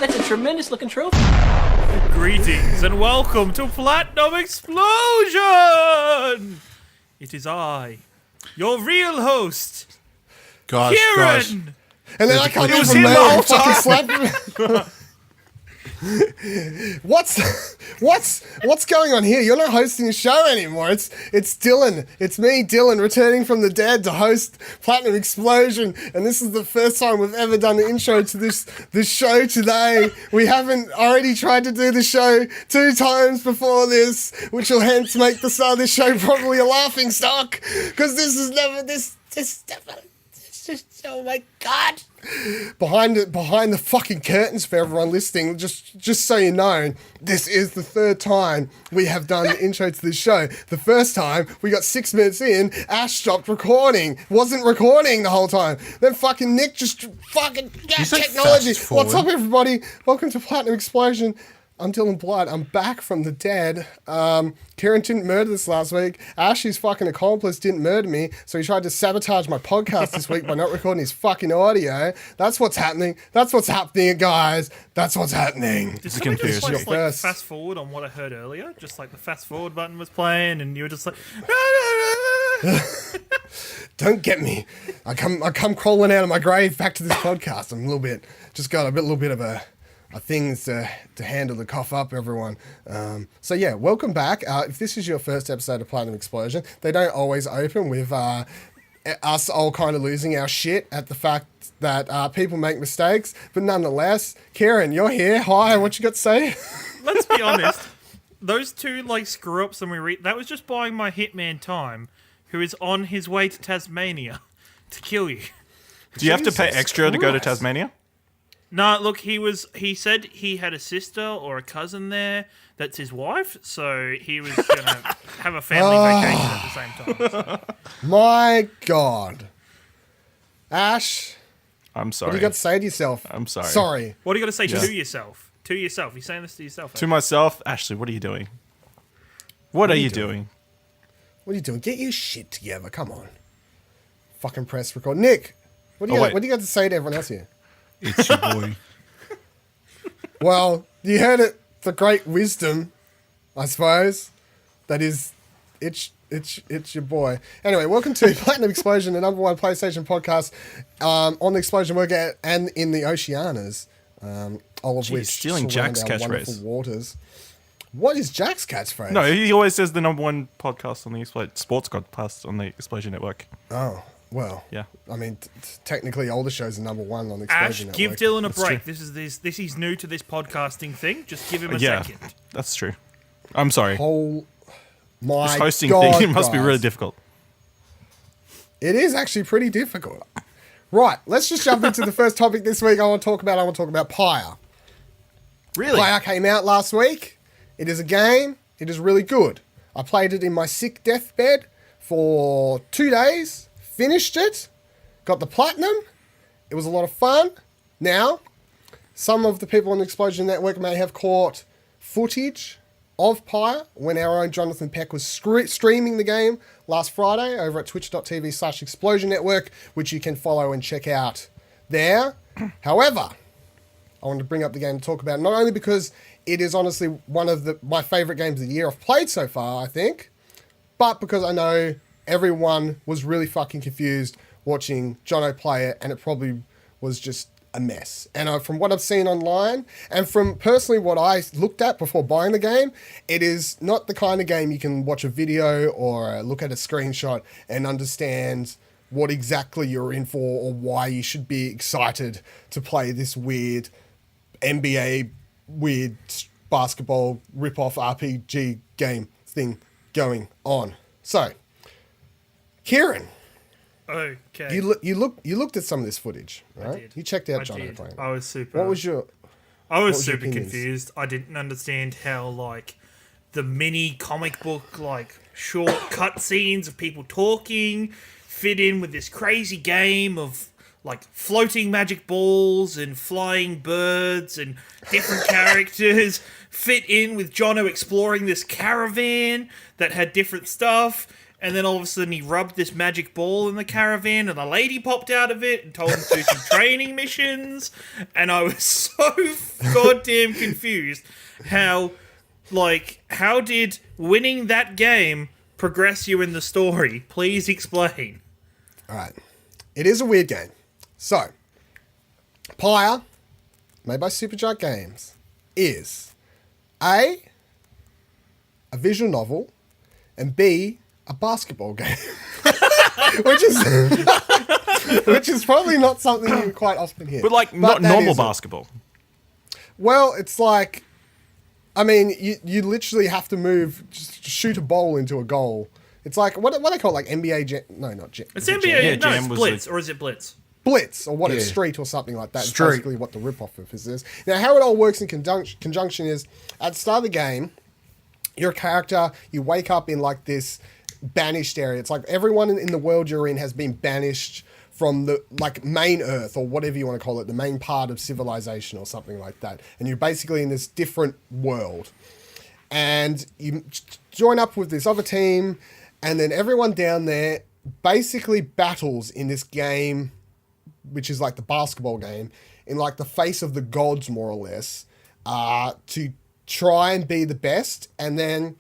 that's a tremendous looking trophy. Greetings and welcome to Platinum Explosion! It is I, your real host, Gosh. Ciaran! And then I can't was even him the know whole fucking slap me. What's going on here? You're not hosting the show anymore. It's Dylan. It's me, Dylan, returning from the dead to host Platinum Explosion. And this is the first time we've ever done the intro to this show today. We haven't already tried to do the show 2 times before this, which will hence make the start of this show probably a laughing stock. Because this is never this never. Oh my god! Behind the fucking curtains for everyone listening, just so you know, this is the 3rd time we have done the intro to this show. The first time we got 6 minutes in, Ash stopped recording, wasn't recording the whole time. Then fucking Nick just fucking technology. What's up, everybody? Welcome to Platinum Explosion. I'm Dylan Blight. I'm back from the dead. Ciaran didn't murder this last week. Ash, his fucking accomplice, didn't murder me, so he tried to sabotage my podcast this week by not recording his fucking audio. That's what's happening. That's what's happening, guys. That's what's happening. Did somebody just like fast forward on what I heard earlier? Just like the fast forward button was playing and you were just like... Don't get me. I come crawling out of my grave back to this podcast. I'm a little bit of a things to handle the cough up, everyone. So yeah, welcome back. If this is your first episode of Platinum Explosion, they don't always open with us all kind of losing our shit at the fact that people make mistakes. But nonetheless, Ciaran, you're here. Hi, what you got to say? Let's be honest. Those 2 like screw ups when we read that was just buying my hitman time, who is on his way to Tasmania to kill you. Do you have to pay extra to go to Tasmania? No, look, he said he had a sister or a cousin there that's his wife, so he was going to have a family vacation at the same time. So. My God. Ash, I'm sorry. what do you got to say to yourself? I'm sorry. Sorry. What do you got to say to yourself? To yourself. You're saying this to yourself. To myself, Ashley, what are you doing? What are you doing? What are you doing? Get your shit together. Come on. Fucking press record. Nick, what do you got to say to everyone else here? It's your boy. Well, you heard it. The great wisdom, I suppose. That is, it's your boy. Anyway, welcome to Platinum Explosion, the #1 PlayStation podcast on the Explosion Workout and in the Oceanas, all of which stealing Jack's catchphrase. Waters. What is Jack's catchphrase? No, he always says the #1 podcast on the sports podcast on the Explosion Network. Oh. Well, yeah. I mean, technically, all the shows are #1 on the Explosion Ash, Network. give Dylan a break. This is new to this podcasting thing. Just give him a second. That's true. I'm sorry. My this hosting God, thing must be guys. really difficult. It is actually pretty difficult. Right, let's just jump into the first topic this week. I want to talk about Pyre. Really? Pyre came out last week. It is a game. It is really good. I played it in my sick deathbed for 2 days. Finished it, got the platinum. It was a lot of fun. Now, some of the people on the Explosion Network may have caught footage of Pyre when our own Jonathan Peck was streaming the game last Friday over at twitch.tv/Explosion Network, which you can follow and check out there. However, I wanted to bring up the game to talk about, not only because it is honestly one of my favourite games of the year I've played so far, I think, but because I know everyone was really fucking confused watching Jono play it, and it probably was just a mess. And from what I've seen online, and from personally what I looked at before buying the game, it is not the kind of game you can watch a video or look at a screenshot and understand what exactly you're in for or why you should be excited to play this weird NBA, weird basketball rip-off RPG game thing going on. So, Ciaran, okay. you looked at some of this footage, right? I did. You checked out Jono playing. I was super. What was your? I was super confused. I didn't understand how like the mini comic book like short cutscenes of people talking fit in with this crazy game of like floating magic balls and flying birds and different characters fit in with Jono exploring this caravan that had different stuff. and then all of a sudden he rubbed this magic ball in the caravan, and a lady popped out of it and told him to do some training missions, and I was so goddamn confused. How did winning that game progress you in the story? Please explain. All right. It is a weird game. So, Pyre, made by Supergiant Games, is A, a visual novel, and B, a basketball game. which is probably not something you quite often hear. But like, not normal basketball. Well, it's like, I mean, you literally have to move, just shoot a ball into a goal. It's like, what do they call it? Like NBA Jam? No, not Jam. It's NBA, Yeah, no, Jam it's was Blitz, or is it Blitz? Blitz, or what Yeah. it's Street or something like that. It's Street. basically what the rip-off of this is. Now, how it all works in conjunction is, at the start of the game, your character, you wake up in like this banished area. It's like everyone in the world you're in has been banished from the like main Earth, or whatever you want to call it, the main part of civilization or something like that. And you're basically in this different world. And you join up with this other team, and then everyone down there basically battles in this game, which is like the basketball game, in like the face of the gods, more or less, to try and be the best. And then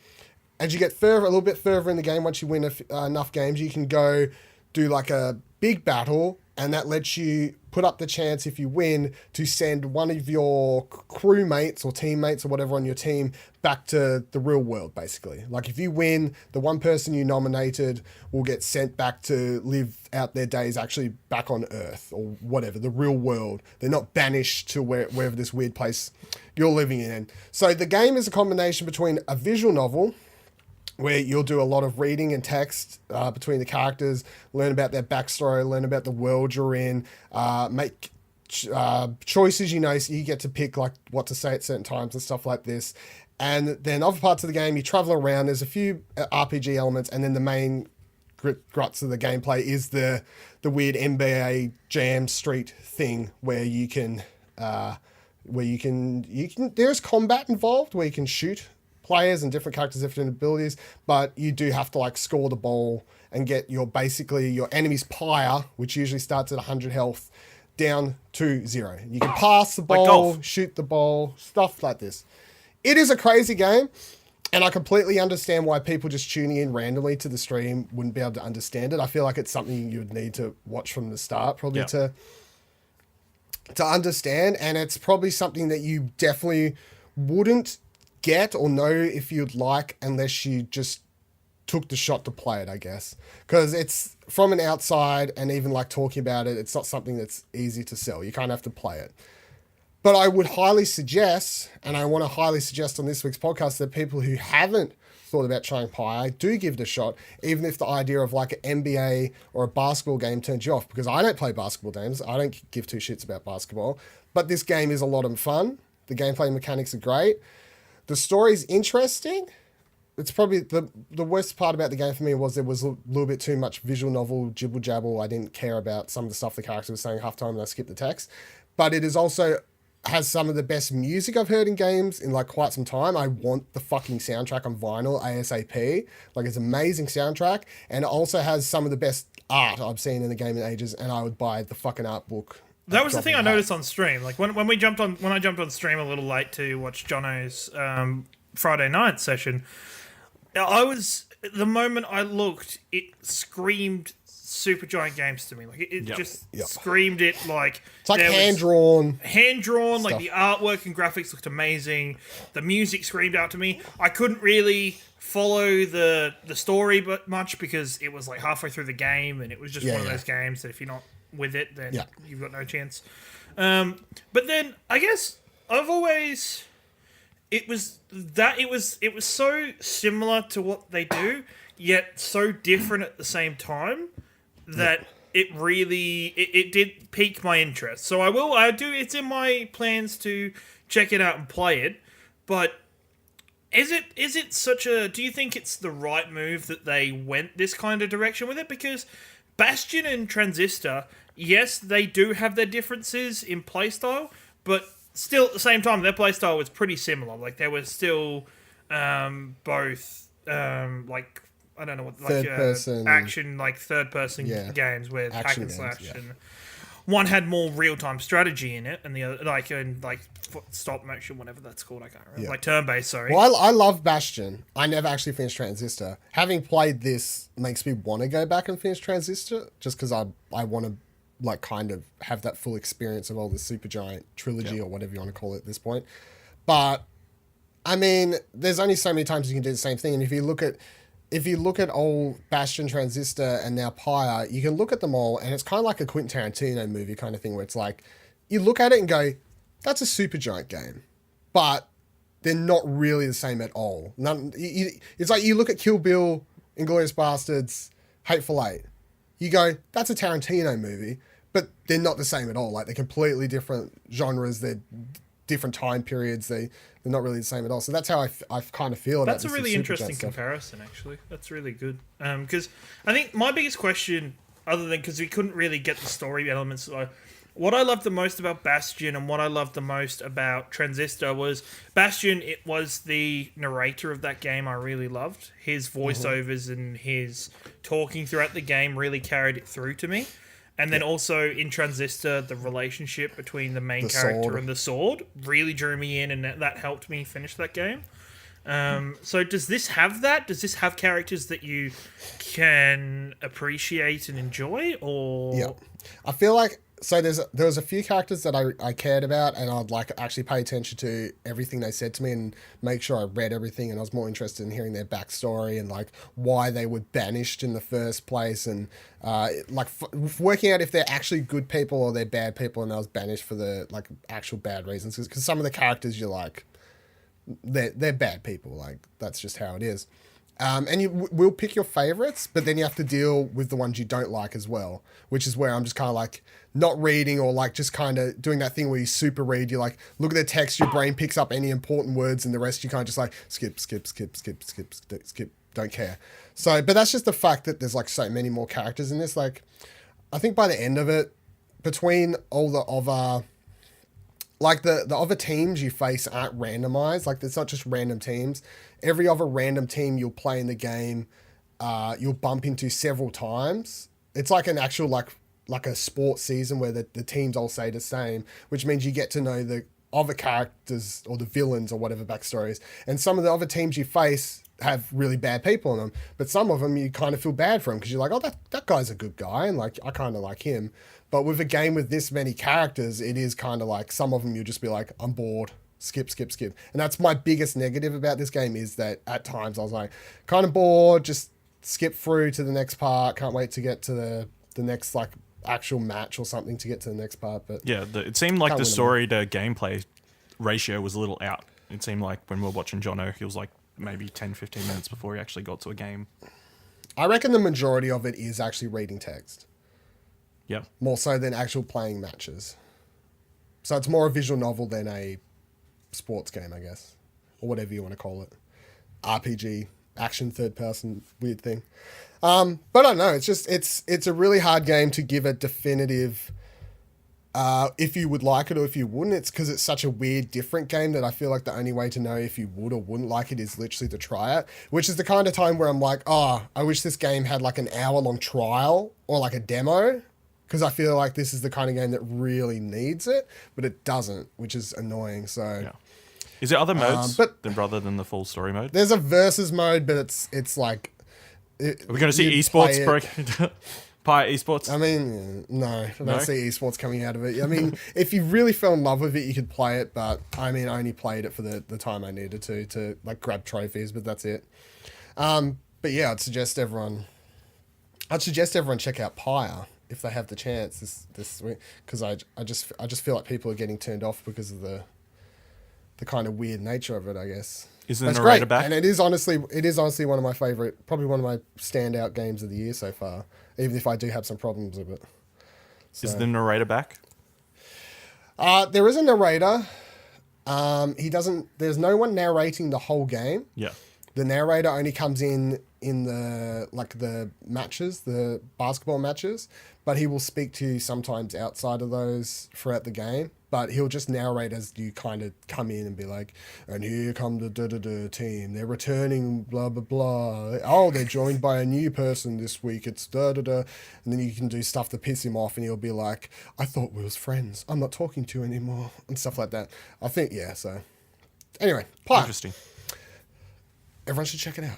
as you get a little bit further in the game, once you win enough games, you can go do like a big battle, and that lets you put up the chance, if you win, to send one of your crewmates or teammates or whatever on your team back to the real world, basically. Like if you win, the one person you nominated will get sent back to live out their days actually back on Earth or whatever, the real world. They're not banished to wherever this weird place you're living in. So the game is a combination between a visual novel, where you'll do a lot of reading and text between the characters, learn about their backstory, learn about the world you're in, make choices, so you get to pick like what to say at certain times and stuff like this. And then other parts of the game, you travel around, there's a few RPG elements, and then the main guts of the gameplay is the weird NBA Jam Street thing where you can there's combat involved where you can shoot players and different characters, different abilities, but you do have to like score the ball and get your enemy's Pyre, which usually starts at 100 health, down to 0. You can pass the ball, golf. shoot the ball, stuff like this. It is a crazy game, and I completely understand why people just tuning in randomly to the stream wouldn't be able to understand it. I feel like it's something you would need to watch from the start, probably to understand, and it's probably something that you definitely wouldn't get or know if you'd like unless you just took the shot to play it, I guess, because it's from an outside, and even like talking about it, it's not something that's easy to sell. You kind of have to play it. But I would highly suggest, and I want to highly suggest on this week's podcast, that people who haven't thought about trying Pyre do give it a shot, even if the idea of like an NBA or a basketball game turns you off, because I don't play basketball games. I don't give two shits about basketball, but this game is a lot of fun. The gameplay mechanics are great. The story's interesting. It's probably the worst part about the game for me was there was a little bit too much visual novel jibble jabble. I didn't care about some of the stuff the character was saying half time, and I skipped the text. But it is also has some of the best music I've heard in games in like quite some time. I want the fucking soundtrack on vinyl ASAP. Like, it's an amazing soundtrack, and it also has some of the best art I've seen in the game in ages, and I would buy the fucking art book. That was the thing I noticed on stream. Like when I jumped on stream a little late to watch Jono's Friday night session, the moment I looked, it screamed Supergiant Games to me. Like it just screamed it. Like it's like hand drawn. Like the artwork and graphics looked amazing. The music screamed out to me. I couldn't really follow the story but much because it was like halfway through the game, and it was just one of those games that if you're not with it, then you've got no chance. But then I guess it was so similar to what they do, yet so different at the same time that it really it did pique my interest. So it's in my plans to check it out and play it. But is it such a, do you think it's the right move that they went this kind of direction with it? Because Bastion and Transistor, yes, they do have their differences in playstyle, but still at the same time, their playstyle was pretty similar. Like, they were still both, I don't know what Third person action, like third person Yeah. games with hack Action and games, slash, yeah. and one had more real time strategy in it, and the other stop motion, whatever that's called, I can't remember, Yeah. like turn based. Sorry. Well, I love Bastion. I never actually finished Transistor. Having played this makes me want to go back and finish Transistor, just because I want to like kind of have that full experience of all the Supergiant trilogy or whatever you want to call it at this point. But I mean, there's only so many times you can do the same thing, and if you look at old Bastion, Transistor, and now Pyre, you can look at them all, and it's kind of like a Quentin Tarantino movie kind of thing, where it's like you look at it and go, "That's a Supergiant game," but they're not really the same at all. It's like you look at Kill Bill, Inglourious Bastards, Hateful Eight. You go, "That's a Tarantino movie," but they're not the same at all. Like they're completely different genres. They're different time periods. They're not really the same at all. So that's how I kind of feel about That's a really interesting comparison, actually. That's really good. Because I think my biggest question, other than because we couldn't really get the story elements, what I loved the most about Bastion and what I loved the most about Transistor was Bastion. It was the narrator of that game I really loved. His voiceovers and his talking throughout the game really carried it through to me. And then also in Transistor, the relationship between the main character and the sword really drew me in, and that helped me finish that game. So does this have that? Does this have characters that you can appreciate and enjoy? Or Yeah, I feel like there was a few characters that I cared about, and I'd like actually pay attention to everything they said to me and make sure I read everything, and I was more interested in hearing their backstory and like why they were banished in the first place, and working out if they're actually good people or they're bad people, and I was banished for the like actual bad reasons, because some of the characters you're like they're bad people, like that's just how it is. And you will pick your favorites, but then you have to deal with the ones you don't like as well, which is where I'm just kind of like not reading, or like just kind of doing that thing where you super read. You like look at the text, your brain picks up any important words, and the rest you kind of just like skip, don't care. So, but that's just the fact that there's like so many more characters in this. Like, I think by the end of it, between all the other, like the other teams you face aren't randomized. Like it's not just random teams. Every other random team you'll play in the game, you'll bump into several times. It's like an actual like a sports season where the teams all say the same, which means you get to know the other characters or the villains or whatever backstories. And some of the other teams you face have really bad people in them, but some of them you kind of feel bad for them because you're like, oh, that guy's a good guy, and like I kind of like him. But with a game with this many characters, it is kind of like some of them you'll just be like, I'm bored. Skip. And that's my biggest negative about this game, is that at times I was like, kind of bored, just skip through to the next part. Can't wait to get to the next like actual match or something to get to the next part. But yeah, it seemed like the story to gameplay ratio was a little out. It seemed like when we were watching Jono, he was like maybe 10-15 minutes before he actually got to a game. I reckon the majority of it is actually reading text. Yeah. More so than actual playing matches. So it's more a visual novel than a sports game, I guess, or whatever you want to call it. RPG, action, third person, weird thing. But I don't know. It's just it's a really hard game to give a definitive if you would like it or if you wouldn't. It's because it's such a weird, different game that I feel like the only way to know if you would or wouldn't like it is literally to try it, which is the kind of time where I'm like, oh, I wish this game had like an hour-long trial or like a demo, because I feel like this is the kind of game that really needs it, but it doesn't, which is annoying. So, yeah. Is there other modes rather than the full story mode? There's a versus mode, but it's like... Are we going to see esports break? Pyre esports? I mean, no. I don't see esports coming out of it. I mean, if you really fell in love with it, you could play it, but I mean, I only played it for the time I needed to like grab trophies, but that's it. But yeah, I'd suggest everyone check out Pyre if they have the chance this week, because I just feel like people are getting turned off because of the kind of weird nature of it, I guess. Is the narrator back? And it is honestly one of my favorite, probably one of my standout games of the year so far, even if I do have some problems with it. So, is the narrator back? There is a narrator. There's no one narrating the whole game. Yeah. The narrator only comes in the matches, the basketball matches, but he will speak to you sometimes outside of those throughout the game. But he'll just narrate as you kind of come in and be like, and here come the da-da-da team. They're returning, blah, blah, blah. Oh, they're joined by a new person this week. It's da-da-da. And then you can do stuff to piss him off and he'll be like, I thought we was friends. I'm not talking to you anymore. And stuff like that. I think, yeah, so. Anyway, Pyre. Interesting. Everyone should check it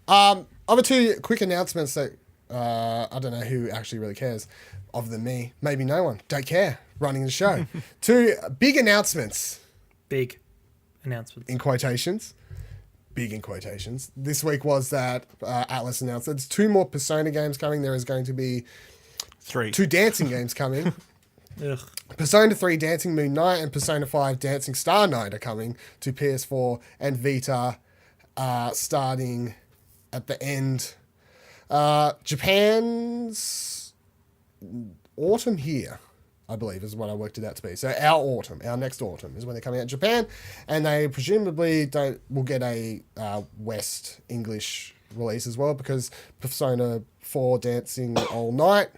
out. Other two quick announcements that I don't know who actually really cares, other than me. Maybe no one. Don't care. Running the show. Two big announcements. Big announcements. In quotations. Big in quotations. This week was that Atlas announced there's 2 more Persona games coming. There is going to be 3. 2 dancing games coming. Ugh. Persona 3 Dancing Moon Knight and Persona 5 Dancing Star Knight are coming to PS4 and Vita starting at the end. Japan's autumn here, I believe, is what I worked it out to be. So our next autumn is when they're coming out in Japan, and they presumably will get a West English release as well, because Persona 4 Dancing All Night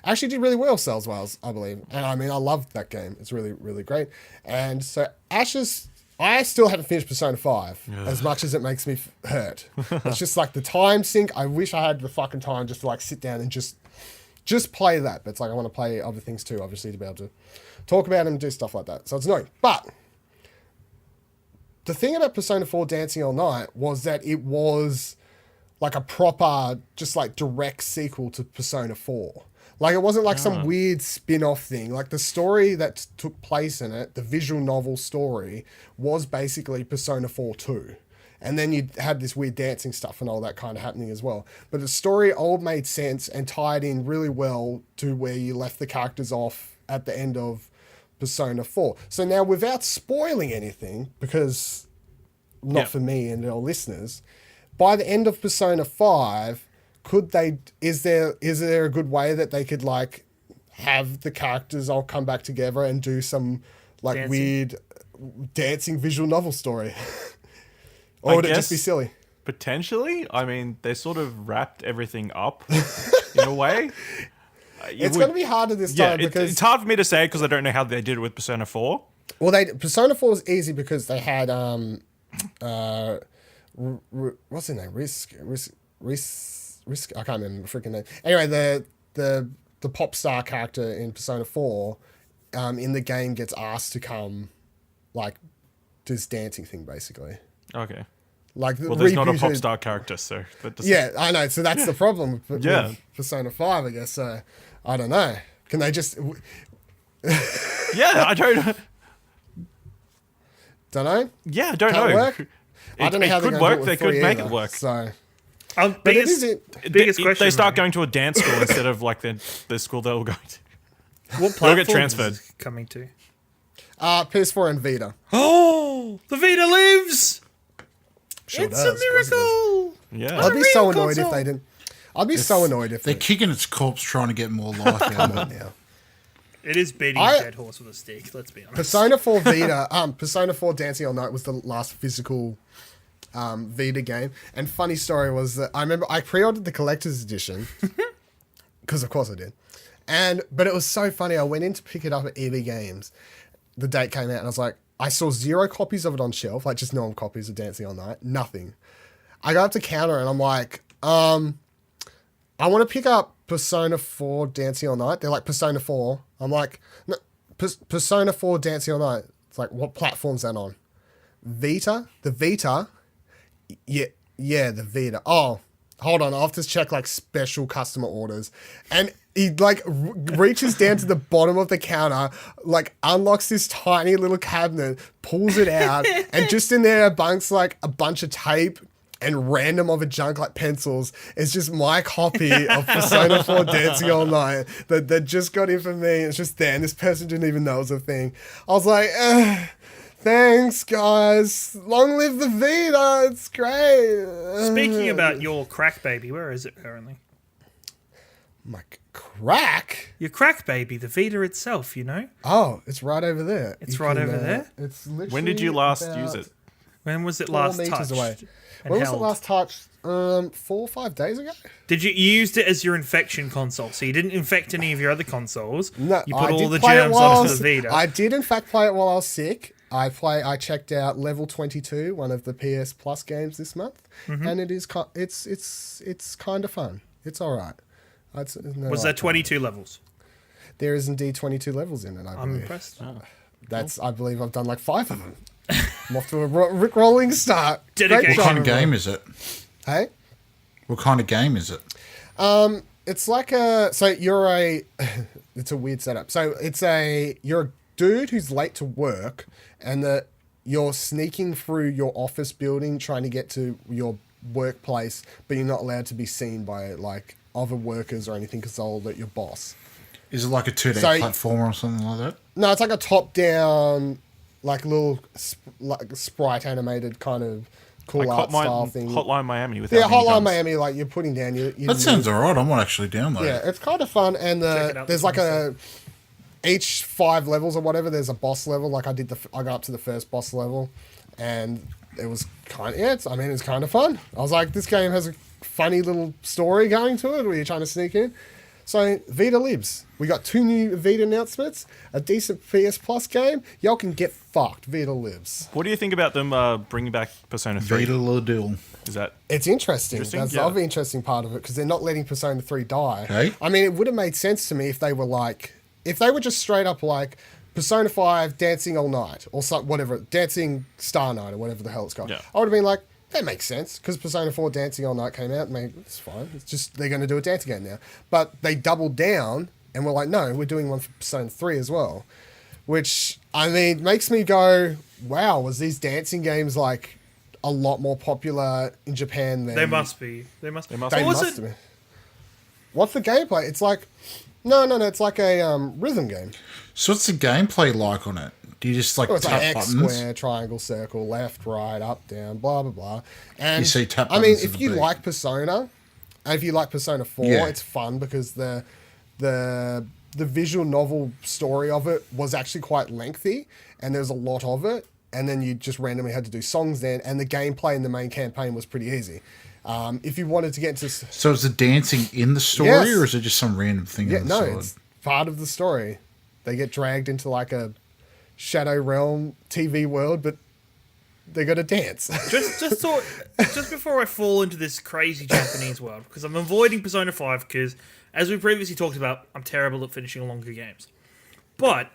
actually did really well sales-wise, I believe. And I mean, I loved that game. It's really, really great. And so I still haven't finished Persona 5, as much as it makes me hurt. It's just like the time sink. I wish I had the fucking time just to like sit down and just play that. But it's like I want to play other things too, obviously, to be able to talk about them and do stuff like that. So it's annoying. But the thing about Persona 4 Dancing All Night was that it was like a proper, just like direct sequel to Persona 4. Like, it wasn't like some weird spin-off thing. Like, the story that took place in it, the visual novel story, was basically Persona 4 2. And then you had this weird dancing stuff and all that kind of happening as well. But the story all made sense and tied in really well to where you left the characters off at the end of Persona 4. So now, without spoiling anything, because not for me and our listeners, by the end of Persona 5... is there a good way that they could like have the characters all come back together and do some like weird dancing visual novel story? Or would it just be silly? Potentially. I mean, they sort of wrapped everything up in a way. It's going to be harder this time because it's hard for me to say because I don't know how they did it with Persona 4. Well, Persona 4 was easy because they had what's his name? Risk, I can't remember the freaking name. Anyway, the pop star character in Persona 4 in the game gets asked to come like do this dancing thing basically. Okay. Like there's not a pop star character, so that doesn't... Yeah, I know. So that's the problem with Persona 5, I guess. So I don't know. Can they just I don't know. Yeah, I don't Can't know. Work? I don't know how could work. They could make it work. So biggest question. They start going to a dance school instead of like the school they were going to. What They'll get platform transferred. is it coming to? PS4 and Vita. Oh, the Vita lives! Sure It's does, a miracle! Yeah. I'd be so real annoyed if console. they didn't. I'd be so annoyed if They're kicking its corpse trying to get more life out of it. now. It is beating a dead horse with a stick, let's be honest. Persona 4 Vita, Persona 4 Dancing All Night was the last physical Vita game. And funny story was that I remember I pre-ordered the collector's edition because of course I did. But it was so funny. I went in to pick it up at EB Games. The date came out and I was like, I saw 0 copies of it on shelf, like just normal copies of Dancing All Night. Nothing. I go up to counter and I'm like, I want to pick up Persona 4 Dancing All Night. They're like, Persona 4. I'm like, no, Persona 4 Dancing All Night. It's like, what platform's that on? Vita? The Vita? Yeah, the Vita. Oh, hold on. I'll have to check like special customer orders. And he like reaches down to the bottom of the counter, like unlocks this tiny little cabinet, pulls it out, and just in there bunks like a bunch of tape and random other junk like pencils. It's just my copy of Persona 4 Dancing All Night that just got in for me. It's just there, and this person didn't even know it was a thing. I was like, thanks, guys. Long live the Vita. It's great. Speaking about your crack baby, where is it currently? My crack? Your crack baby, the Vita itself, you know? Oh, it's right over there. It's right over there? It's literally When did you last about- use it? When was it 4 last meters touched? away. and When was it held? last touched? 4 or 5 days ago? Did you used it as your infection console? So you didn't infect any of your other consoles. No, You put I all did the play it germs while I onto was- the Vita. I did in fact play it while I was sick. I checked out level 22, one of the PS Plus games this month, and it is it's kind of fun. It's all right. Was there 22 levels? There is indeed 22 levels in it. I I'm believe. impressed. I believe I've done like 5 of them. I'm off to a Rick-rolling start. Dedication. Great What kind job, of game everyone. is it? Hey? What kind of game is it? It's like it's a weird setup. So you're a dude who's late to work, and you're sneaking through your office building trying to get to your workplace, but you're not allowed to be seen by like other workers or anything because they'll alert your boss. Is it like a 2D So- platformer or something like that? No, it's like a top-down, like little like sprite animated kind of cool Like art style thing. Hotline Miami with Yeah, Hotline Miami, like you're putting down your That sounds alright. I might actually download Yeah, it. it's kind of fun, and Check it out there's this like each 5 levels or whatever. There's a boss level. Like I got up to the first boss level, and it was kind of it's kind of fun. I was like, this game has a funny little story going to it where you're trying to sneak in. So Vita lives. We got 2 new Vita announcements, a decent PS Plus game. Y'all can get fucked. Vita lives. What do you think about them bringing back Persona 3? Vita Ladil. Is that It's interesting. Interesting, That's yeah. the other interesting part of it because they're not letting Persona 3 die. Okay. I mean, it would have made sense to me if they were just straight up like Persona 5 Dancing All Night or whatever, Dancing Star Night or whatever the hell it's called. Yeah. I would have been like, that makes sense because Persona 4 Dancing All Night came out. It's fine. It's just they're going to do a dancing game now. But they doubled down and were like, no, we're doing one for Persona 3 as well. Which, I mean, makes me go, wow, was these dancing games like a lot more popular in Japan than... They must be. They must be. must They What was must it? have been. What's the gameplay? It's like... No, it's like a rhythm game. So what's the gameplay like on it? Do you just like Oh, it's like tap X, buttons? square, triangle, circle, left, right, up, down, blah, blah, blah. And You see tap I mean, buttons if as a you beat. like Persona, and if you like Persona 4, Yeah. it's fun because the visual novel story of it was actually quite lengthy, and there was a lot of it, and then you just randomly had to do songs then, and the gameplay in the main campaign was pretty easy. If you wanted to get into... So is the dancing in the story, Yes. or is it just some random thing Yeah, on the no, side? it's part of the story. They get dragged into like a Shadow Realm TV world, but they got to dance. Just before I fall into this crazy Japanese world, because I'm avoiding Persona 5 because, as we previously talked about, I'm terrible at finishing longer games. But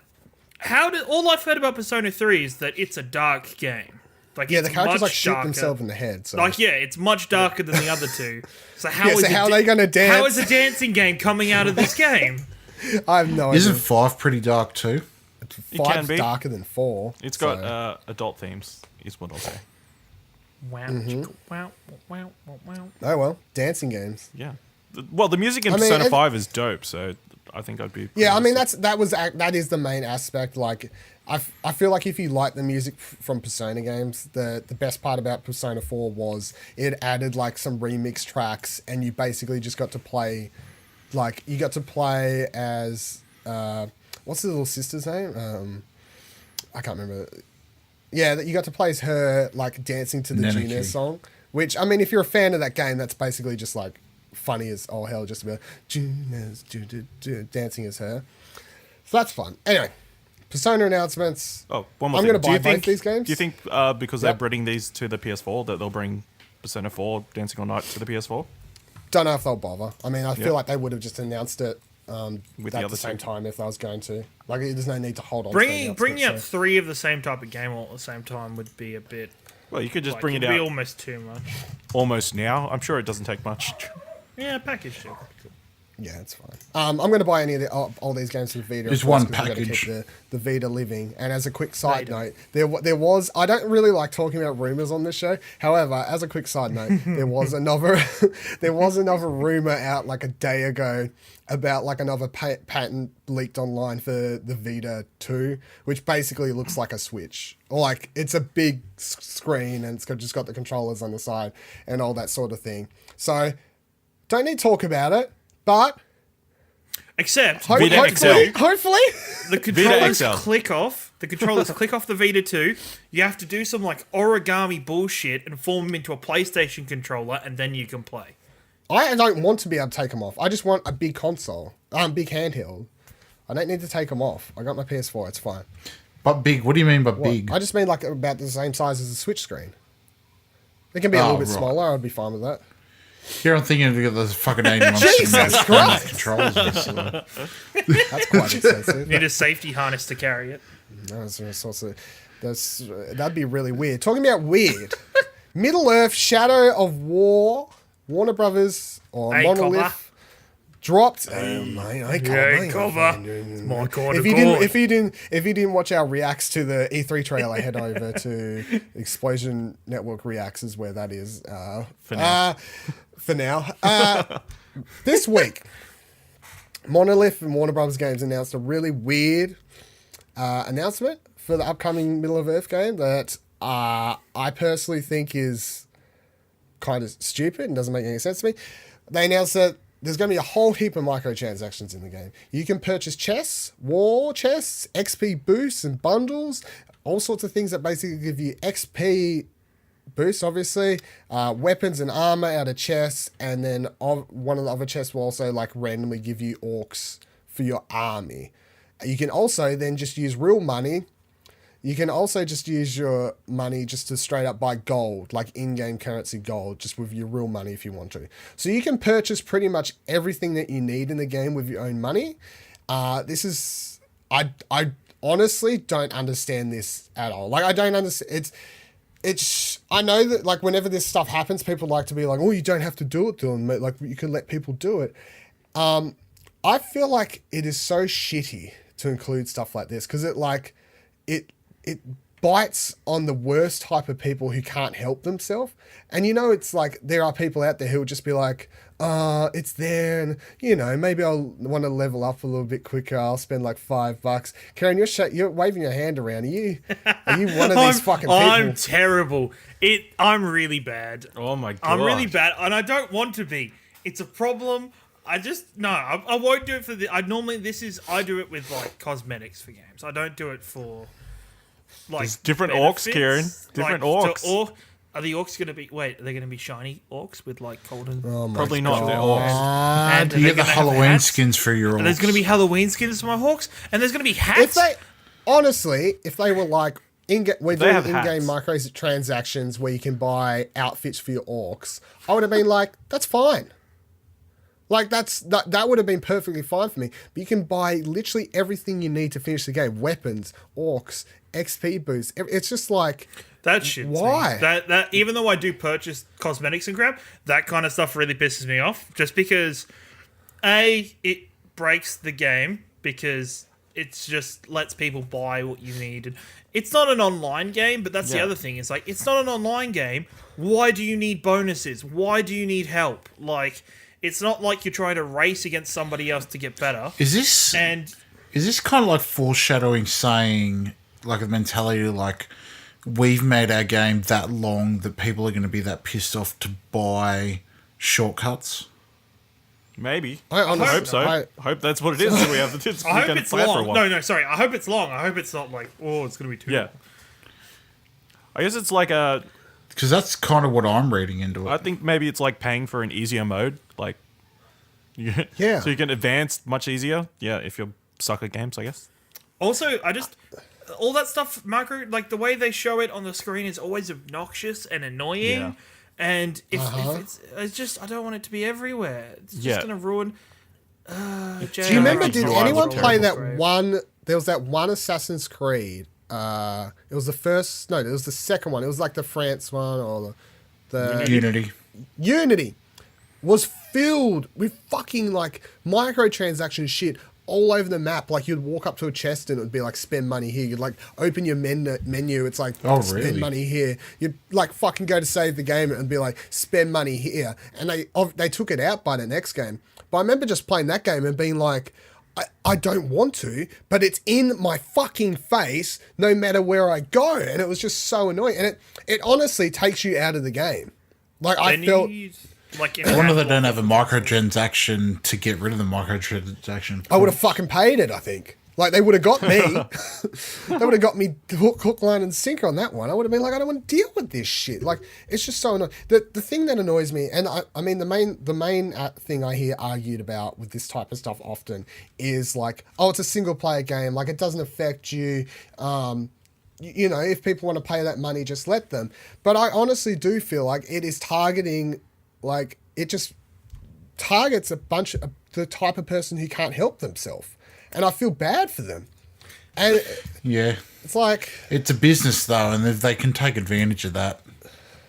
all I've heard about Persona 3 is that it's a dark game. Like Yeah, it's the characters much like shoot darker. themselves in the head. So. Like, yeah, it's much darker than the other two. So how Yeah, is so how are they gonna dance? How is a dancing game coming out of this game? I have no Isn't idea. 5 pretty dark too? It can Five's be. darker than 4. It's got so- adult themes, is what I'll say. Wow, Mm-hmm. wow, wow, wow, wow. Oh well, dancing games. Yeah. Well, the music in I mean, Persona it- 5 is dope, so I think I'd be... Yeah, I mean pretty that is the main aspect. Like, I feel like if you like the music from Persona games, the best part about Persona 4 was it added like some remix tracks, and you basically just got to play, like you got to play as what's the little sister's name? I can't remember. Yeah, that you got to play as her like dancing to the Neneki. Junior song. Which I mean, if you're a fan of that game, that's basically just like funny as all hell, just about Junior's dancing as her. So that's fun. Anyway, Persona announcements. Oh, one more I'm thing. going to buy both these games. Do you think because Yep. they're bringing these to the PS4 that they'll bring Persona 4 Dancing All Night to the PS4? Don't know if they'll bother. I mean, I Yeah. feel like they would have just announced it With at the other the same two. time if I was going to. Like, there's no need to hold on. to Bringing the out announcement, 3 of the same type of game all at the same time would be a bit. Well, you could just Like, bring it it'd be out almost too much. almost now. I'm sure it doesn't take much. Yeah, package deal. Yeah, it's fine. I'm going to buy any of all these games from Vita. There's of course, one 'cause we've gotta package. keep the Vita living. And as a quick side Vita. note, there was. I don't really like talking about rumors on this show. However, as a quick side note, there was another rumor out like a day ago about like another patent leaked online for the Vita 2, which basically looks like a Switch. Or like it's a big screen and just got the controllers on the side and all that sort of thing. So don't need to talk about it, but Except Vita hopefully, XL. hopefully. the controllers XL. click off. The controllers click off the Vita 2. You have to do some like origami bullshit and form them into a PlayStation controller, and then you can play. I don't want to be able to take them off. I just want a big console, big handheld. I don't need to take them off. I got my PS4. It's fine. But big. What do you mean by What? big? I just mean like about the same size as the Switch screen. It can be a little bit right. smaller. I'd be fine with that. Here I'm thinking of the fucking 81 Jesus Christ. controllers. That's quite expensive. Need a safety harness to carry it. No, that'd be really weird. Talking about weird, Middle Earth: Shadow of War, Warner Brothers or Hey, Monolith cover. dropped. Oh my, I Hey, cover. My corner If you didn't watch our reacts to the E3 trailer, head over to Explosion Network Reacts is where that is. For now. This week, Monolith and Warner Brothers Games announced a really weird announcement for the upcoming Middle of Earth game that I personally think is kind of stupid and doesn't make any sense to me. They announced that there's going to be a whole heap of microtransactions in the game. You can purchase chests, war chests, XP boosts and bundles, all sorts of things that basically give you XP boosts, obviously, weapons and armor out of chests, and then one of the other chests will also like randomly give you orcs for your army. You can also then just use real money. You can also just use your money just to straight up buy gold, like in-game currency gold, just with your real money if you want to. So you can purchase pretty much everything that you need in the game with your own money. I honestly don't understand this at all. Like, I don't understand. I know that, like, whenever this stuff happens, people like to be like, oh, you don't have to do it to them. Like, you can let people do it. I feel like it is so shitty to include stuff like this because it bites on the worst type of people who can't help themselves. And, it's like there are people out there who will just be like, it's there and, maybe I'll want to level up a little bit quicker. I'll spend like $5. Karen, you're waving your hand around. Are you one of these fucking people? I'm terrible. I'm really bad. Oh my god. I'm really bad, and I don't want to be. It's a problem. I won't do it for I do it with like cosmetics for games. I don't do it for like There's different benefits. orcs, Kieran. Different orcs. Are the orcs going to be? Wait, are they going to be shiny orcs with like golden? Oh my Probably God. not. They're orcs. And You get the Halloween skins for your orcs. There's going to be Halloween skins for my hawks, and there's going to be hats. If they were like, we're doing have in-game hats. microtransactions where you can buy outfits for your orcs, I would have been like, that's fine. Like, that would have been perfectly fine for me. But you can buy literally everything you need to finish the game. Weapons, orcs, XP boosts. It's just like... That shit. Why? That even though I do purchase cosmetics and crap, that kind of stuff really pisses me off. Just because, it breaks the game because it's just lets people buy what you need. And it's not an online game, but that's the other thing. It's like, it's not an online game. Why do you need bonuses? Why do you need help? Like, it's not like you're trying to race against somebody else to get better. Is this kind of like foreshadowing saying, like a mentality like, we've made our game that long that people are going to be that pissed off to buy shortcuts? Maybe. I hope so. I hope that's what it is. So we have the I hope it's long. No, sorry. I hope it's long. I hope it's not like, it's going to be too long. I guess it's like a... Because that's kind of what I'm reading into it. I think maybe it's like paying for an easier mode. Like, Yeah. So you can advance much easier. Yeah, if you're suck at games, I guess. Also, all that stuff, like the way they show it on the screen is always obnoxious and annoying. Yeah. And if it's just, I don't want it to be everywhere. It's just going to ruin. Do you remember? Did anyone play that Great. one? There was that one Assassin's Creed. It was the first. No, it was the second one. It was like the France one or the Unity. Unity was filled with fucking like microtransaction shit all over the map. Like, you'd walk up to a chest and it would be like, spend money here. You'd like open your menu. It's like, spend really? money here. You'd like fucking go to save the game and be like, spend money here. And they took it out by the next game. But I remember just playing that game and being like, I don't want to, but it's in my fucking face no matter where I go. And it was just so annoying. And it honestly takes you out of the game. Like, I felt... Like, in I wonder if they Apple. don't have a microtransaction to get rid of the microtransaction. I would have fucking paid it, I think. Like, they would have got me. They would have got me hook, line, and sinker on that one. I would have been like, I don't want to deal with this shit. Like, it's just so annoying. The thing that annoys me, and I mean, the main thing I hear argued about with this type of stuff often is like, oh, it's a single player game. Like, it doesn't affect you. You know, if people want to pay that money, just let them. But I honestly do feel like it is targeting, like, it just targets a bunch of the type of person who can't help themselves. And I feel bad for them. And Yeah. it's like... It's a business, though, and if they can take advantage of that,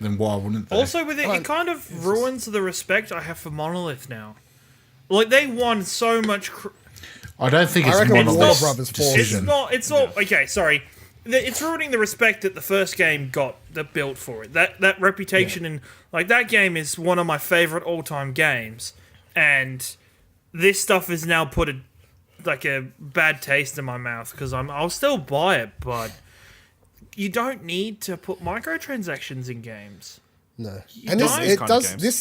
then why wouldn't they? Also, with it, it kind of ruins the respect I have for Monolith now. Like, they won so much... I don't think it's I reckon Warner Monolith's Brothers decision. It's not... Okay, sorry. It's ruining the respect that the first game got that built for it. That reputation and... Like, that game is one of my favourite all-time games. And this stuff has now put a bad taste in my mouth because I'll still buy it, but you don't need to put microtransactions in games. No. You And don't. this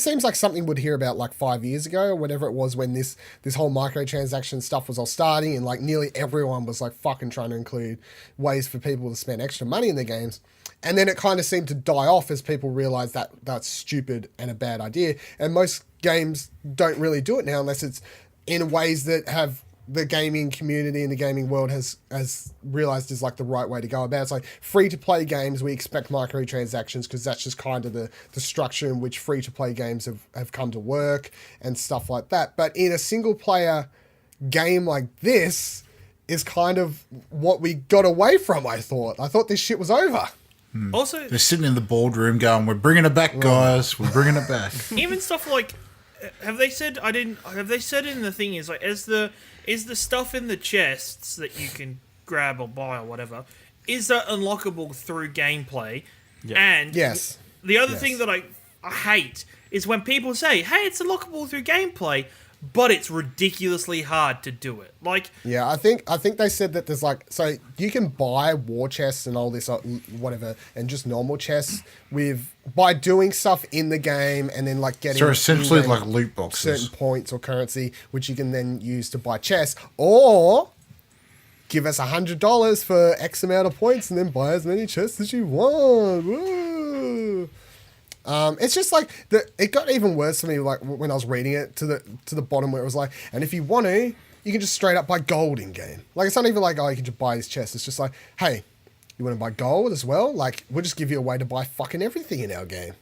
seems like something we'd hear about like 5 years ago or whatever it was when this whole microtransaction stuff was all starting and like nearly everyone was like fucking trying to include ways for people to spend extra money in their games. And then it kind of seemed to die off as people realized that that's stupid and a bad idea. And most games don't really do it now unless it's in ways that have the gaming community and the gaming world has realized is like the right way to go about it. It's like free-to-play games, we expect microtransactions because that's just kind of the structure in which free-to-play games have come to work and stuff like that. But in a single-player game like this is kind of what we got away from, I thought. I thought this shit was over. Also, They're sitting in the boardroom going, we're bringing it back, guys. We're bringing it back. even stuff like... Have they said in the thing is like is the stuff in the chests that you can grab or buy or whatever, is that unlockable through gameplay? Yeah. And Yes. the other thing that I hate is when people say, "Hey, it's unlockable through gameplay," but it's ridiculously hard to do it. Like, Yeah, I think they said that there's like, so you can buy war chests and all this whatever and just normal chests by doing stuff in the game and then like getting So essentially in-game like loot boxes. certain points or currency which you can then use to buy chests, or give us $100 for X amount of points and then buy as many chests as you want. Woo! It's just like it got even worse for me like when I was reading it to the bottom where it was like, and if you want to, you can just straight up buy gold in game. Like, it's not even like, oh, you can just buy this chest. It's just like, hey, you want to buy gold as well? Like, we'll just give you a way to buy fucking everything in our game.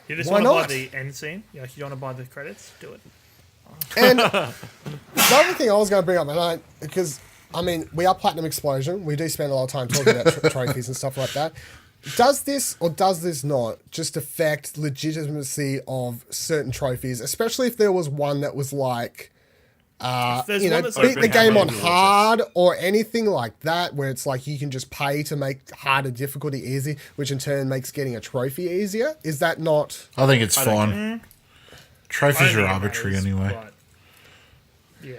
you just Why want to buy not? the end scene. Yeah, you want to buy the credits? Do it. And the other thing I was going to bring up, because I mean, we are Platinum Explosion. We do spend a lot of time talking about trophies and stuff like that. Does this or does this not just affect legitimacy of certain trophies, especially if there was one that was like, There's you know, one that's beat the open game on hammer. hard or anything like that, where it's like you can just pay to make harder difficulty easy, which in turn makes getting a trophy easier? Is that not... I think it's don't fine. I don't Trophies think are it arbitrary matters, anyway. but, yeah.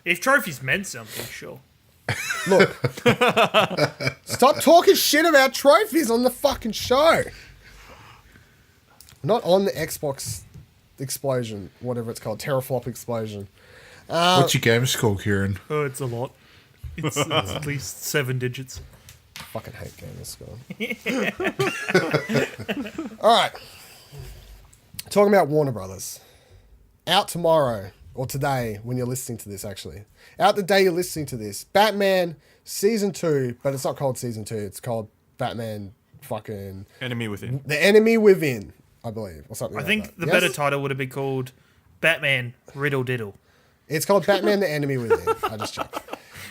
If trophies meant something, sure. Look, stop talking shit about trophies on the fucking show. Not on the Xbox explosion, whatever it's called, teraflop explosion. What's your game score, Ciaran? Oh, it's a lot. It's at least 7 digits. Fucking hate gamers. All right. Talking about Warner Brothers. Out tomorrow, or today when you're listening to this, actually. Out the day you're listening to this. Batman Season 2, but it's not called Season 2. It's called Batman fucking... Enemy Within. The Enemy Within, I believe, or something I like think that. the Yes? better title would have been called Batman Riddle Diddle. It's called Batman the Enemy Within. I just checked.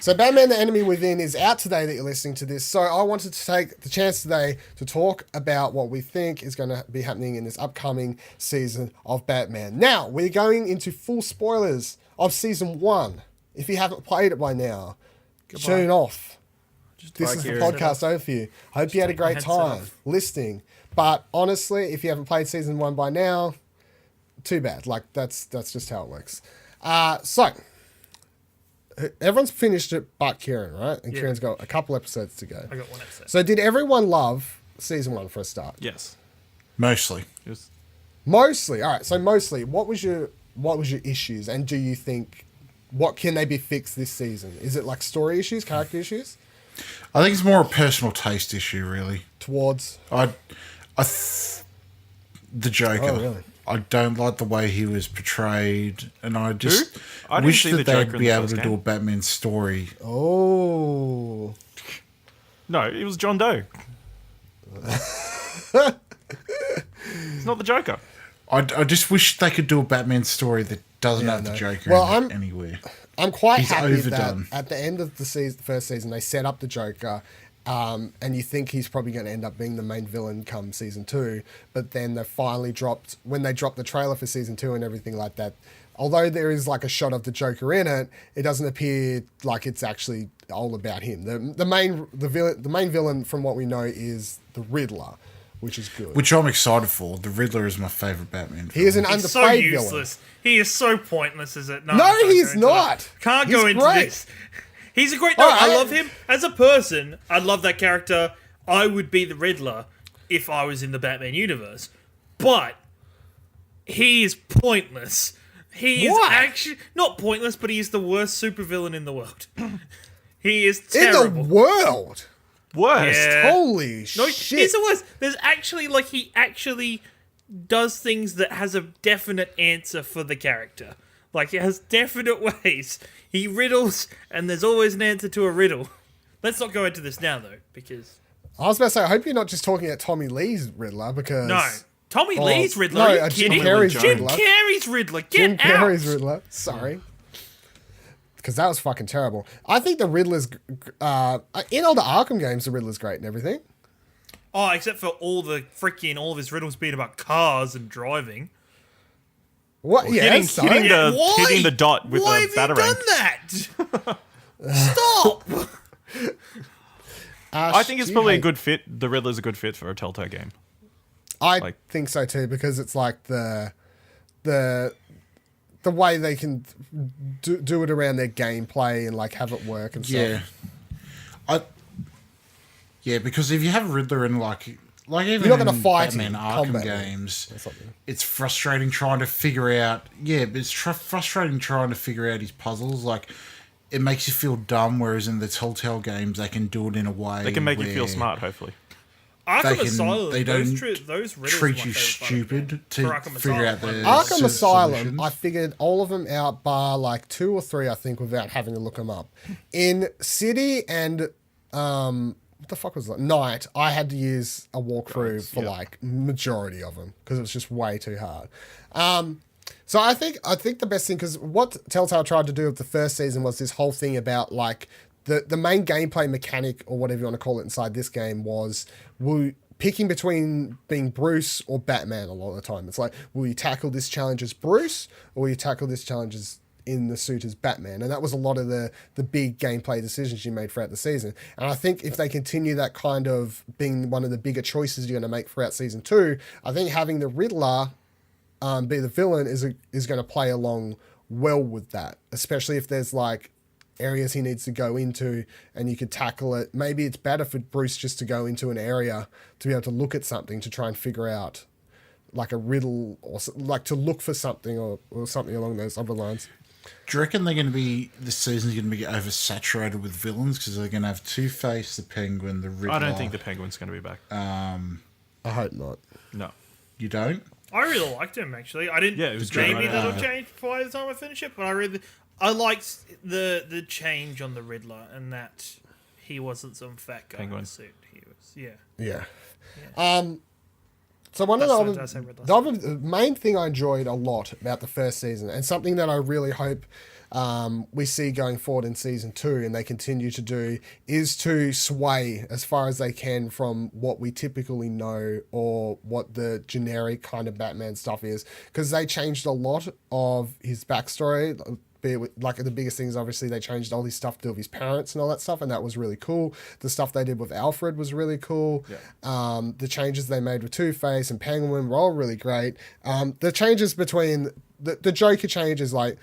So Batman the Enemy Within is out today that you're listening to this. So I wanted to take the chance today to talk about what we think is going to be happening in this upcoming season of Batman. Now, we're going into full spoilers of Season 1. If you haven't played it by now, tune off. This is the podcast over for you. Hope you had a take my great headset time off. listening. But honestly, if you haven't played Season 1 by now, too bad. Like, that's just how it works. So, everyone's finished it but Ciaran, right? And Yeah. Kieran's got a couple episodes to go. I got one episode. So did everyone love Season 1 for a start? Yes. Mostly. It was, Mostly. All right. So mostly, what was your issues, and do you think what can they be fixed this season? Is it like story issues, character issues I think it's more a personal taste issue, really. towards? The Joker. Oh, really? I don't like the way he was portrayed, and I just Who? I didn't wish see that the they'd Joker in be the able first to game. do a Batman story. Oh. no, it was John Doe. It's not the Joker. I just wish they could do a Batman story that doesn't Yeah, have the no. Joker Well, in it anywhere. I'm quite He's happy overdone. that at the end of the first season, they set up the Joker, and you think he's probably going to end up being the main villain come season 2. But then they finally when they dropped the trailer for season 2 and everything like that, although there is like a shot of the Joker in it, it doesn't appear like it's actually all about him. The main villain from what we know is the Riddler, which is good. Which I'm excited for. The Riddler is my favourite Batman. He is an He's so underplayed villain. useless. He is so pointless, is it? No, I can't he's go into not. that. Can't He's go into great. this. He's a great. Oh, No, I I- love him as a person. I love that character. I would be the Riddler if I was in the Batman universe. But he is pointless. He is Why? actually not pointless, but he is the worst supervillain in the world. He is In terrible. the world. Worst. Yeah. Holy No, shit. he's the worst. There's actually he actually does things that has a definite answer for the character. Like, it has definite ways. He riddles, and there's always an answer to a riddle. Let's not go into this now, though, because I was about to say, I hope you're not just talking about Tommy Lee's Riddler, because... no, Tommy Lee's Riddler. no, Are you Jim kidding? Carrey's Jim Riddler. Carrey's Riddler. Get Jim out. Carrey's Riddler. Sorry. Because that was fucking terrible. I think the Riddler's... in all the Arkham games, the Riddler's great and everything. Oh, except for all of his riddles being about cars and driving. What? Yeah, hitting- so- hitting the- Why? hitting the dot with Why a have batarang. you done that? Stop. Ash, I think it's do you probably a hate- good fit. The Riddler's a good fit for a Telltale game. I like- think so too, because it's like the way they can do it around their gameplay and like have it work and Yeah. stuff. Because if you have Riddler in like even You're not gonna in fight Batman in Arkham combat games, or something. it's frustrating trying to figure out. Yeah, but it's frustrating trying to figure out his puzzles. Like, it makes you feel dumb. Whereas in the Telltale games, they can do it in a way They can make you feel where smart, hopefully. Arkham Asylum. They don't those riddles treat are my you favorite part of the game. stupid For to Arkham figure out Asylum. the Arkham Asylum, solutions. I figured all of them out bar like 2 or 3, I think, without having to look them up. In City and what the fuck was that? Night, I had to use a walkthrough for like majority of them because it was just way too hard. So I think the best thing, because what Telltale tried to do with the first season was this whole thing about like the main gameplay mechanic, or whatever you want to call it, inside this game was picking between being Bruce or Batman a lot of the time. It's like, will you tackle this challenge as Bruce, or will you tackle this challenge as in the suit as Batman? And that was a lot of the big gameplay decisions you made throughout the season. And I think if they continue that kind of being one of the bigger choices you're going to make throughout season 2, I think having the Riddler be the villain is going to play along well with that, especially if there's like areas he needs to go into and you could tackle it. Maybe it's better for Bruce just to go into an area to be able to look at something to try and figure out like a riddle, or like to look for something or something along those other lines. Do you reckon this season's going to be oversaturated with villains because they're going to have Two-Face, the Penguin, the Riddler? I don't think the Penguin's going to be back. I hope not. No. You don't? I really liked him, actually. I didn't. Yeah, it was great. Maybe that'll change by the time I finish it, but I liked the change on the Riddler, and that he wasn't some fat guy in Penguin. a suit. He was, Yeah. So one of That's what I say, Riddler. the main thing I enjoyed a lot about the first season, and something that I really hope we see going forward in season 2 and they continue to do, is to sway as far as they can from what we typically know or what the generic kind of Batman stuff is, because they changed a lot of his backstory. Like the biggest thing is obviously they changed all this stuff to do with his parents and all that stuff, and that was really cool. The stuff they did with Alfred was really cool. Yeah. The changes they made with Two-Face and Penguin were all really great. The changes between the Joker changes, like,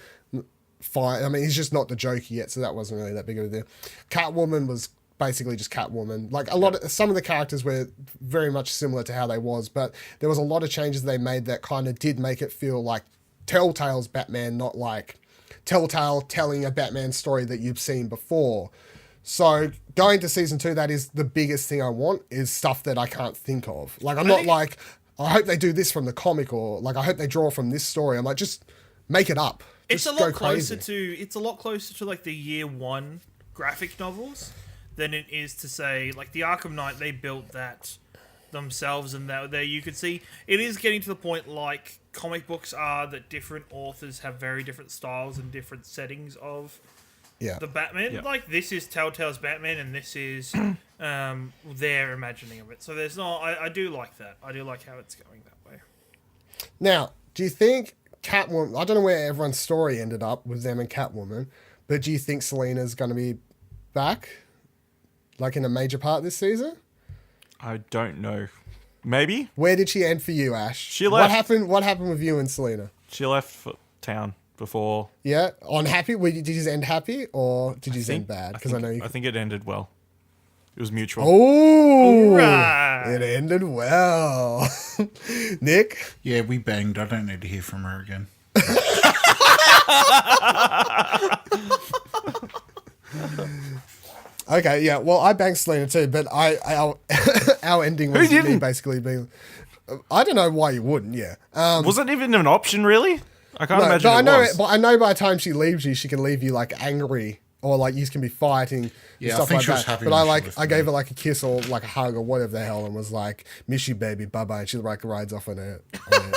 fine. I mean, he's just not the Joker yet, so that wasn't really that big of a deal. Catwoman was basically just Catwoman. Like some of the characters were very much similar to how they was, but there was a lot of changes they made that kind of did make it feel like Telltale's Batman, not like Telltale telling a Batman story that you've seen before. So going to season 2, that is the biggest thing I want, is stuff that I can't think of. Like, I'm not like, I hope they do this from the comic, or like, I hope they draw from this story. I'm like, just make it up. It's a lot closer to like the year 1 graphic novels than it is to say, like, the Arkham Knight, they built that themselves, and that there you could see it is getting to the point like comic books are, that different authors have very different styles and different settings of the Batman. Like, this is Telltale's Batman, and this is their imagining of it. So there's not. I do like that. I do like how it's going that way. Now, do you think Catwoman? I don't know where everyone's story ended up with them and Catwoman, but do you think Selina's going to be back, like in a major part this season? I don't know. Maybe. Where did she end for you, Ash? She left. What happened with you and Selina? She left for town before. Yeah, on happy. Did you end happy or did you end bad? Because I know I think it ended well. It was mutual. Oh, right. It ended well. Nick? Yeah, we banged. I don't need to hear from her again. Okay, yeah. Well, I banged Selena too, but our ending was me basically being. I don't know why you wouldn't. Yeah. Wasn't even an option, really. I can't imagine. But it was. But I know by the time she leaves you, she can leave you like angry, or like you can be fighting. Yeah, stuff I think like she was that. happy. But when I gave her like a kiss or like a hug or whatever the hell, and was like, "Miss you, baby, bye bye." And she like rides off on a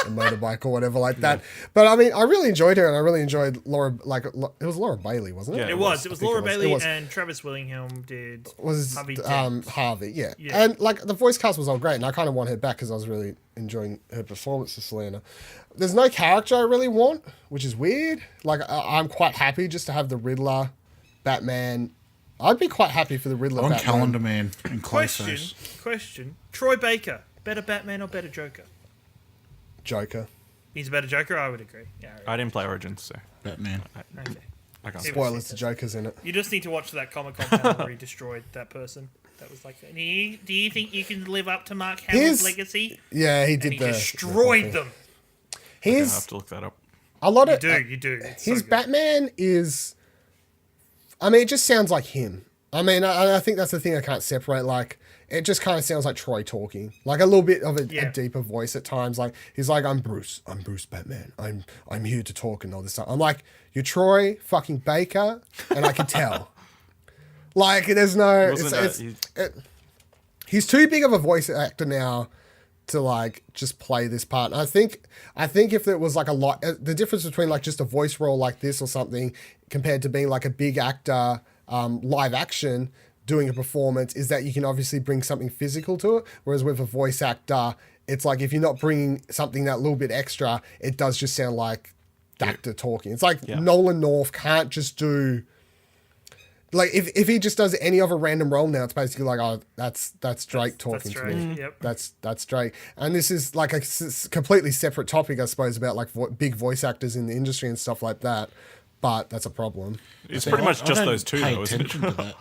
motorbike or whatever like that. But I mean, I really enjoyed her, and I really enjoyed Laura. Like, it was Laura Bailey, wasn't it? Yeah, It was Laura Bailey, was. and Travis Willingham did Harvey, yeah. Yeah. And like the voice cast was all great, and I kind of want her back because I was really enjoying her performance as Selena. There's no character I really want, which is weird. Like, I'm quite happy just to have the Riddler, Batman. I'd be quite happy for the Riddler, On Batman. Calendar Man and Clayface. Question. Troy Baker, better Batman or better Joker? Joker. He's a better Joker, I would agree. Yeah, I didn't play Origins, so Batman. okay. I can't. Spoilers, the Joker's in it. You just need to watch that Comic-Con panel where he destroyed that person. That was like, do you think you can live up to Mark Hamill's legacy? Yeah, he And did he destroyed them. I have to look that up. A lot of You do. It's so his good. Batman is. I mean, it just sounds like him. I mean, I think that's the thing I can't separate. Like, it just kind of sounds like Troy talking, like a little bit of a deeper voice at times. Like, he's like, I'm Bruce Batman. I'm here to talk and all this stuff. I'm like, you're Troy fucking Baker, and I can tell. Like, there's no. He's too big of a voice actor now to like just play this part. And I think if it was like the difference between like just a voice role like this or something compared to being like a big actor, live action doing a performance, is that you can obviously bring something physical to it. Whereas with a voice actor, it's like if you're not bringing something that little bit extra, it does just sound like the actor talking. It's like Nolan North can't just do. Like if he just does any other random role now, it's basically like, oh, that's Drake talking to me. Yep. That's Drake. And this is like a completely separate topic, I suppose, about like big voice actors in the industry and stuff like that. But that's a problem. It's pretty much just those two, pay though, isn't it? attention to that.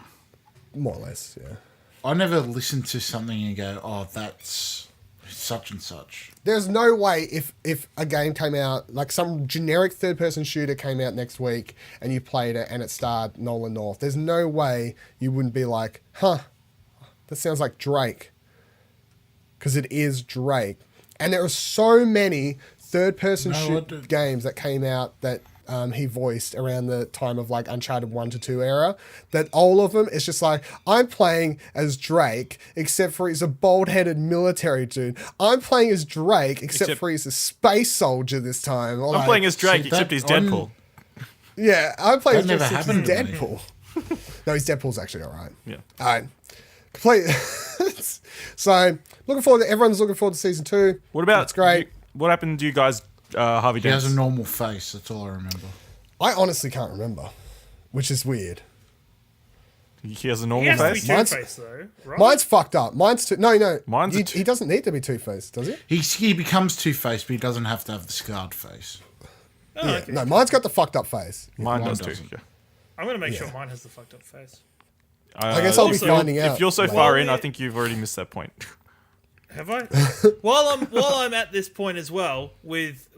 More or less, yeah. I never listen to something and go, oh, that's such and such. There's no way if a game came out, like some generic third-person shooter came out next week and you played it and it starred Nolan North, there's no way you wouldn't be like, huh, that sounds like Drake. Because it is Drake. And there are so many third-person games that came out that he voiced around the time of like Uncharted 1 to 2 era, that all of them, it's just like, I'm playing as Drake, except for he's a bald-headed military dude. I'm playing as Drake, except for he's a space soldier this time. Or I'm like, playing as Drake, See, except he's Deadpool. yeah, I'm playing as That Drake, never except he's happened to me. Deadpool. No, his Deadpool's actually all right. Yeah. All right. Complete. So, everyone's looking forward to season 2. What about? It's great. What happened to you guys, Harvey He Dent? has a normal face. That's all I remember. I honestly can't remember, which is weird. He has a He normal has to be face. Two-Faced, though, right? Mine's fucked up. Mine's no. Mine's He doesn't need to be Two-Faced, does he? He becomes Two-Faced, but he doesn't have to have the scarred face. Oh, okay. No, mine's got the fucked up face. Mine Mine does too. doesn't. Yeah. I'm going to make sure mine has the fucked up face. I guess I'll be finding out. If you're so later. far in, I think you've already missed that point. Have I? while I'm at this point as well, with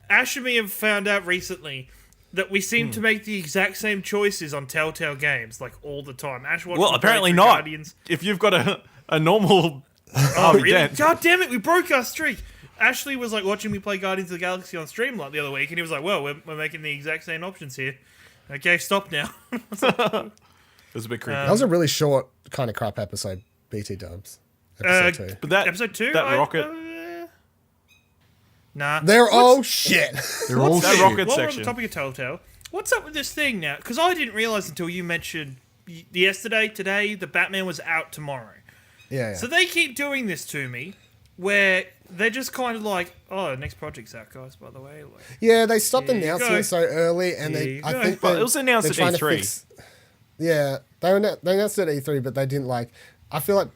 Ash and me have found out recently that we seem to make the exact same choices on Telltale games, like all the time. Ash watches Apparently Blade not. Guardians. If you've got a normal Really? dent. God damn it, we broke our streak. Ashley was like watching me play Guardians of the Galaxy on stream like the other week, and he was like, "Well, we're making the exact same options here." Okay, stop now. It was a bit creepy. That was a really short kind of crap episode. BT Dubs. Episode 2. But that Episode 2? that rocket, Nah. They're all shit. They're all that shit. rocket While we're on the section. topic of Telltale, what's up with this thing now? Because I didn't realize until you mentioned today, the Batman was out tomorrow. Yeah. So they keep doing this to me, where they're just kind of like, "Oh, next project's out, guys." By the way, like, Yeah, they stopped There you announcing go. it so early, and There they you I go. think Well, they're- it was announced they're at trying to E3. fix- Yeah, they announced it at E3, but they didn't like. I feel like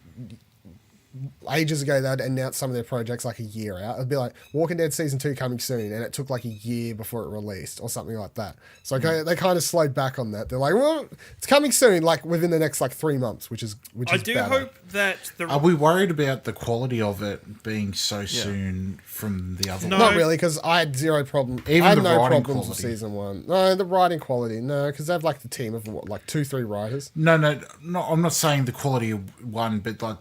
ages ago they'd announced some of their projects like a year out. It'd be like Walking Dead season 2 coming soon, and it took like a year before it released or something like that. So they kind of slowed back on that. They're like, well, it's coming soon, like within the next like 3 months, which is I do better. hope that the Are we worried about the quality of it being so soon from the other No. one? Not really, because I had zero problem. Even I had the no writing problems with quality. season 1. No, the writing quality, no, because they have like the team of what, like 2-3 writers. No, I'm not saying the quality of one, but like,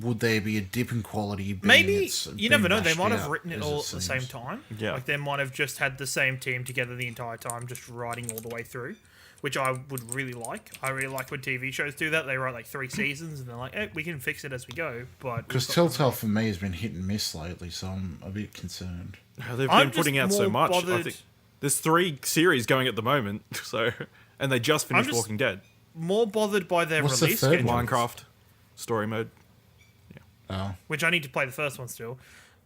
would there be a dip in quality? being maybe it's you being never know. They rushed might have out, written it as all at the same seems? time. Yeah. Like they might have just had the same team together the entire time, just writing all the way through, which I would really like. I really like when TV shows do that. They write like 3 seasons and they're like, "Hey, we can fix it as we go." But Because Telltale for me has been hit and miss lately, so I'm a bit concerned. They've I'm been putting just out so more much. I bothered- think there's 3 series going at the moment. So, and they just finished just- Walking Dead, more bothered by their What's the release third schedule, one? Minecraft, story mode. Oh, which I need to play the first one still.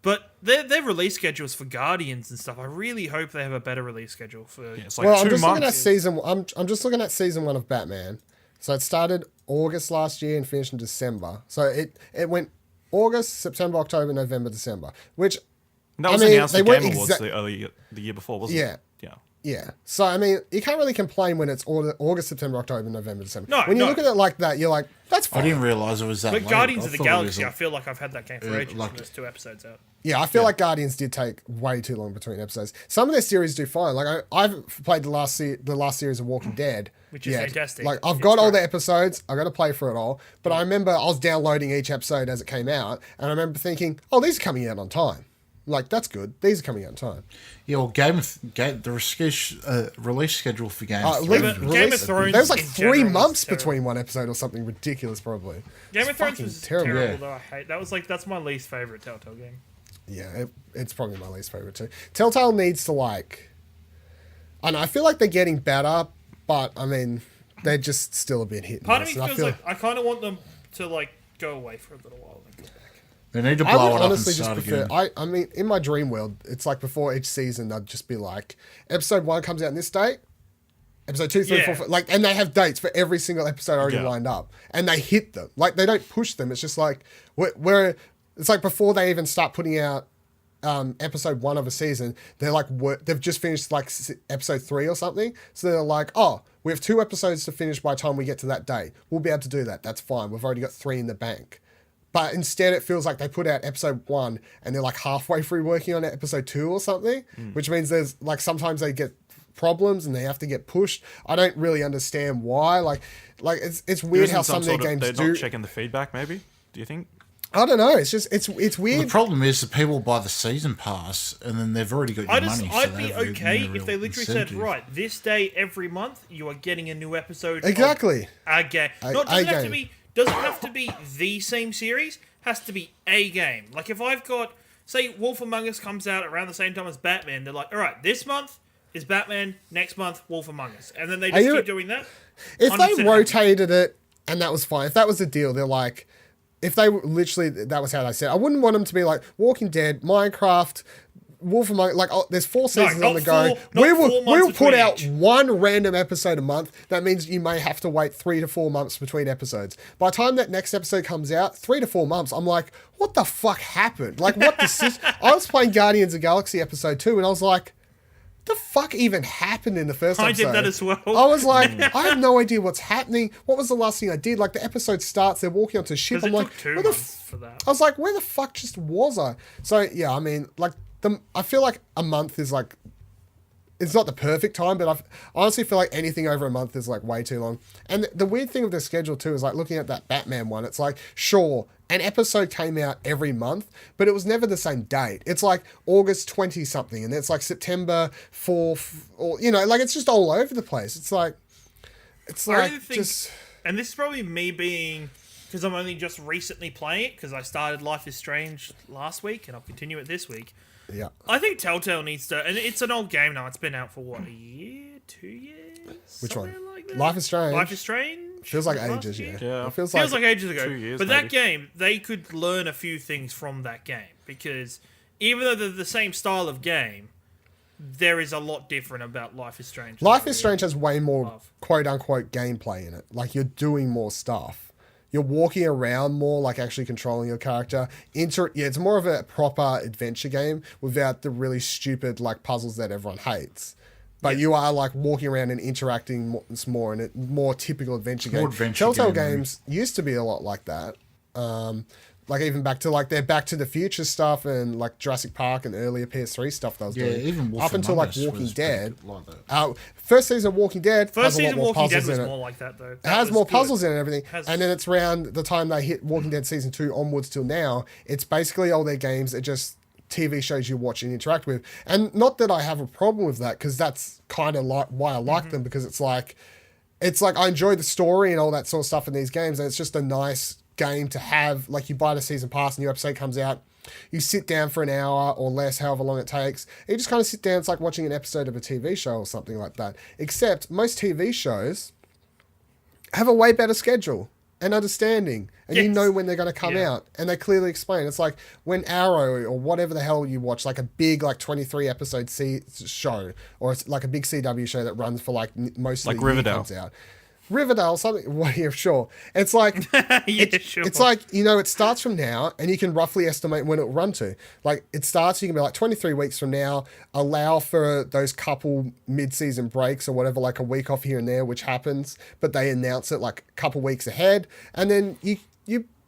But their release schedules for Guardians and stuff, I really hope they have a better release schedule for. Yeah, it's like Well, I'm 2 just looking at months. season. I'm just looking at season 1 of Batman. So it started August last year and finished in December. So it went August, September, October, November, December. Which And that was I mean, announced they at weren't Game Awards exact- the year before, wasn't Yeah. it? Yeah. yeah. So I mean, you can't really complain when it's August, September, October, November, December. No, when you no. look at it like that, you're like, that's I fine. didn't realize it was that. But late. Guardians I of the thought it was Galaxy, a- I feel like I've had that game for ages. like- and there's 2 episodes out. Yeah, I feel like Guardians did take way too long between episodes. Some of their series do fine. Like I've played the last series of Walking Dead, Which is fantastic. Like I've It's got all great. the episodes. I got to play for it all. But I remember I was downloading each episode as it came out, and I remember thinking, "Oh, these are coming out on time. Like that's good. These are coming out on time." Yeah, well, the release schedule for Game of Release- Thrones. Game of Thrones There was like in 3 general was months terrible. between one episode or something ridiculous, probably. Game It's of Thrones fucking was terrible. terrible, Yeah. though. I hate that's my least favorite Telltale game. Yeah, it's probably my least favorite too. Telltale needs to like. I know. I feel like they're getting better, but I mean, they're just still a bit hit and Part of miss, me and I feels feel like I kind of want them to like go away for a little while and then go back. They need to I blow would it up and honestly just start prefer. again. I mean, in my dream world, it's like before each season, I'd just be like, episode 1 comes out in this date, episode 2, 3, 4, Yeah. 5, like, and they have dates for every single episode already Yeah. lined up, and they hit them. Like they don't push them. It's just like where it's like before they even start putting out episode 1 of a season, they're like they've just finished like episode 3 or something. So they're like, oh, we have 2 episodes to finish by the time we get to that date. We'll be able to do that. That's fine. We've already got 3 in the bank. But instead, it feels like they put out episode 1 and they're like halfway through working on episode 2 or something, which means there's like sometimes they get problems and they have to get pushed. I don't really understand why. Like it's weird Isn't how some of their games they're do. not checking the feedback, maybe? Do you think? I don't know. It's just it's The weird. problem is that people buy the season pass and then they've already got your money. so I'd they be have okay no if they real literally incentive. said, right, this day every month you are getting a new episode. Exactly. Of a game. Not A doesn't have to game. be doesn't have to be the same series. Has to be a game. Like if I've got, say, Wolf Among Us comes out around the same time as Batman, they're like, all right, this month is Batman, next month Wolf Among Us, and then they just you- keep doing that. If 100% they happy. rotated it and that was fine, if that was the deal, they're like, if they literally, that was how they said, I wouldn't want them to be like Walking Dead, Minecraft, Wolf Among, like, oh, there's 4 seasons not on the go. not We 4 will months put between out each. 1 random episode a month. That means you may have to wait 3 to 4 months between episodes. By the time that next episode comes out, 3 to 4 months, I'm like, what the fuck happened? Like, what the I was playing Guardians of the Galaxy episode 2 and I was like, the fuck even happened in the first episode? I did that as well. I was like, I have no idea what's happening. What was the last thing I did? Like, the episode starts, they're walking onto a ship. Because I'm it like, took 2 where the months for that. I was like, where the fuck just was I? So, yeah, I mean, like, I feel like a month is like, it's not the perfect time, but I honestly feel like anything over a month is like way too long. And the weird thing with their schedule too is like looking at that Batman one, it's like, sure, an episode came out every month, but it was never the same date. It's like August 20 something, and it's like September 4th, or, you know, like it's just all over the place. It's like, I really think, and this is probably me being, because I'm only just recently playing it, because I started Life is Strange last week, and I'll continue it this week. Yeah. I think Telltale needs to, and it's an old game now. It's been out for what, a year, 2 years? Which one? Like that? Life is Strange. Life is Strange. Feels like Last ages, year? yeah. Yeah. It feels Feels like ages ago. 2 years, but maybe. that game, they could learn a few things from that game, because even though they're the same style of game, there is a lot different about Life is Strange. Life is Strange has way more love. quote unquote gameplay in it. Like, you're doing more stuff. You're walking around more, like actually controlling your character. It's more of a proper adventure game without the really stupid like puzzles that everyone hates. But you are like walking around and interacting more in a more typical adventure game. Telltale games used to be a lot like that. Like even back to like their Back to the Future stuff and like Jurassic Park and earlier PS3 stuff they was doing. Even Wolf up until Among like Us Walking was Dead. like that. First season of Walking Dead First has a lot season more Walking Dead puzzles was in it. more like that, though. It has more puzzles in it and everything. Has- And then it's around the time they hit Walking Dead Season 2 onwards till now, it's basically all their games are just TV shows you watch and interact with. And not that I have a problem with that, because that's kind of like why I like them, because it's like I enjoy the story and all that sort of stuff in these games, and it's just a nice game to have. Like, you buy the season pass, a new episode comes out, you sit down for an hour or less, however long it takes. You just kind of sit down. It's like watching an episode of a TV show or something like that. Except most TV shows have a way better schedule and understanding, and you Yes. know when they're going to come out, and they clearly explain. It's like when Arrow or whatever the hell you watch, like a big like 23 episode show, or it's like a big CW show that runs for like most of Like the year Riverdale. comes out. Riverdale, something. Well, yeah, sure. It's like Sure. it's like, you know, it starts from now, and you can roughly estimate when it will run to. Like, it starts, you can be like 23 weeks from now, allow for those couple mid-season breaks or whatever, like a week off here and there, which happens, but they announce it like a couple weeks ahead, and then you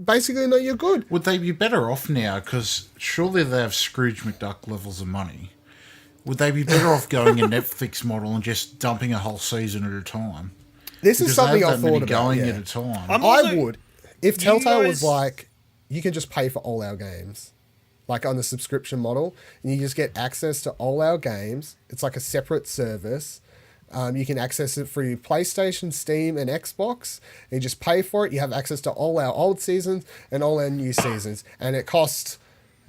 basically know you're good. Would they be better off now? Because surely they have Scrooge McDuck levels of money. Would they be better off going a Netflix model and just dumping a whole season at a time? This is Because something they I have that many thought about. going Yeah. at a time. I'm I also- would. If Telltale was guys- like, you can just pay for all our games, like on the subscription model, and you just get access to all our games. It's like a separate service. You can access it through PlayStation, Steam, and Xbox. You just pay for it. You have access to all our old seasons and all our new seasons. And it costs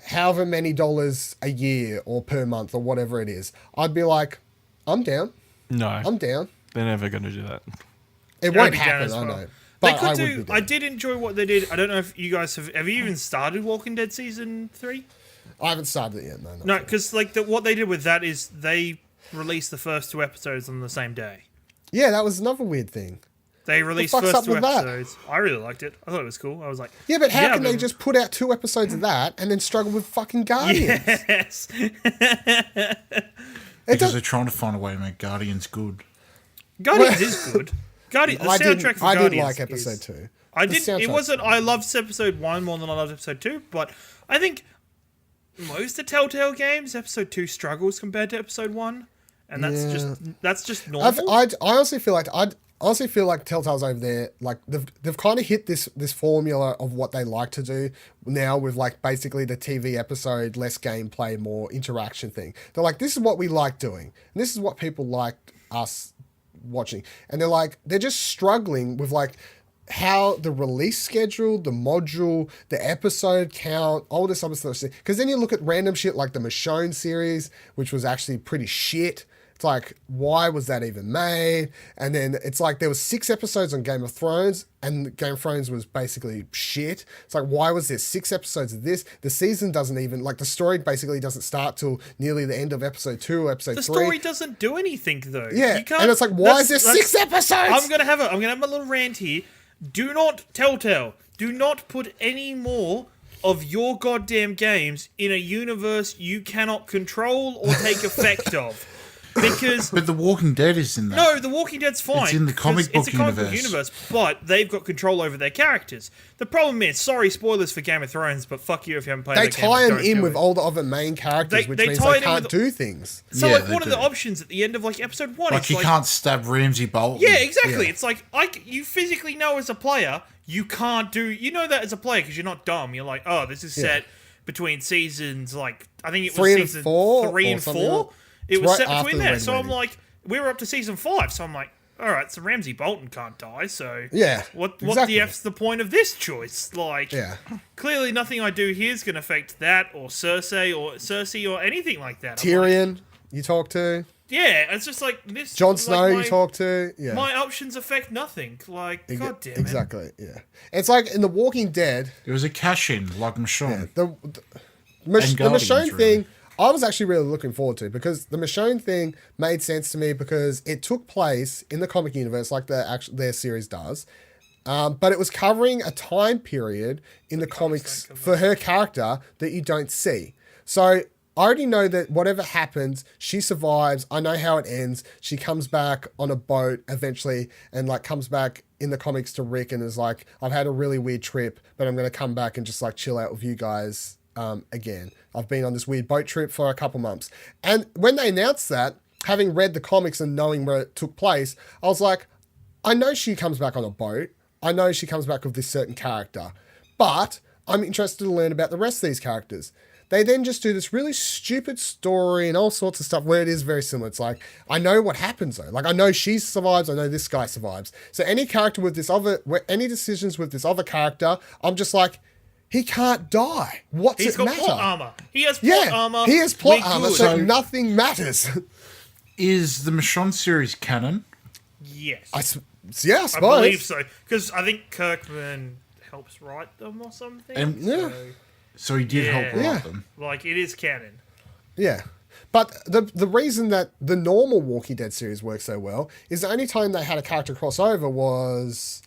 however many dollars a year or per month or whatever it is. I'd be like, I'm down. No, I'm down. they're never going to do that. It I'd won't be down happen, as I well. know. They But could I would do. be down. I did enjoy what they did. I don't know if you guys have you even started Walking Dead season 3? I haven't started it yet. No, No, because like what they did with that is they released the first 2 episodes on the same day. Yeah, that was another weird thing. They released fuck's first up 2 with that? episodes. I really liked it. I thought it was cool. I was like, Yeah, but how can they but- just put out 2 episodes of that and then struggle with fucking Guardians? Yes. Because they're trying to find a way to make Guardians good. Guardians is good. The I soundtrack for I did Guardians like episode is- 2. I The did. It soundtrack's wasn't. good. I loved episode 1 more than I loved episode 2, but I think most of Telltale games, episode 2 struggles compared to episode 1, and that's just normal. I honestly feel like Telltale's over there. Like they've kind of hit this formula of what they like to do now with like basically the TV episode, less gameplay, more interaction thing. They're like, this is what we like doing, and this is what people like us watching, and they're just struggling with like how the release schedule, the module, the episode count, all this other stuff. Because then you look at random shit like the Michonne series, which was actually pretty shit. It's like, why was that even made? And then it's like there was 6 episodes on Game of Thrones, and Game of Thrones was basically shit. It's like, why was there 6 episodes of this? The season doesn't even, like, the story basically doesn't start till nearly the end of episode 2 or episode the 3. story doesn't do anything though. Yeah, You can't, and it's like, why is there that's- 6 episodes? I'm gonna have my little rant here. Do not Telltale. Do not put any more of your goddamn games in a universe you cannot control or take effect of. because But The Walking Dead is in that. no, The Walking Dead's fine. It's in the comic because book it's a comic book universe. universe, but they've got control over their characters. The problem is, sorry, spoilers for Game of Thrones, but fuck you if you haven't played They that game. tie Don't him in do with it. all the other main characters, which They means tie they it in can't with- do things. So, Yeah, like, they what are the do. options at the end of like episode 1? Like, It's you can't stab Ramsay Bolton. Yeah, exactly. Yeah. It's like you physically know as a player you can't do. You know that as a player because you're not dumb. You're like, oh, this is set between seasons. Like I think it was 3 and season 4 3 or and something 4. like- It It's was right set after between the there. Red So I'm Wedding. like, we were up to season 5. So I'm like, all right, so Ramsay Bolton can't die. So Yeah, what exactly. the f's the point of this choice? Like, Yeah. clearly nothing I do here is going to affect that or Cersei or anything like that. I'm like, Tyrion, you talk to. yeah, it's just like this. Jon Snow, like you talk to. Yeah. My options affect nothing. Like, god damn it. Exactly, yeah. It's like in The Walking Dead, It was a cash-in, like Michonne. the Guardians, Michonne really. thing, I was actually really looking forward to because the Michonne thing made sense to me because it took place in the comic universe like their series does. But it was covering a time period in the comics for her character that you don't see. So I already know that whatever happens, she survives. I know how it ends. She comes back on a boat eventually and like comes back in the comics to Rick and is like, I've had a really weird trip, but I'm going to come back and just like chill out with you guys again. I've been on this weird boat trip for a couple months. And when they announced that, having read the comics and knowing where it took place, I was like, I know she comes back on a boat. I know she comes back with this certain character, but I'm interested to learn about the rest of these characters. They then just do this really stupid story and all sorts of stuff where it is very similar. It's like, I know what happens though. Like, I know she survives. I know this guy survives. So any character with this other, any decisions with this other character, I'm just like, he can't die. What's He's it got matter? plot armor. He has plot Yeah, armor. he has plot We're armor, good. so nothing matters. Is the Michonne series canon? Yes. I suppose. I believe so. Because I think Kirkman helps write them or something. And- Yeah. So he did help write Yeah. them. Like, it is canon. Yeah. But the reason that the normal Walking Dead series works so well is the only time they had a character crossover was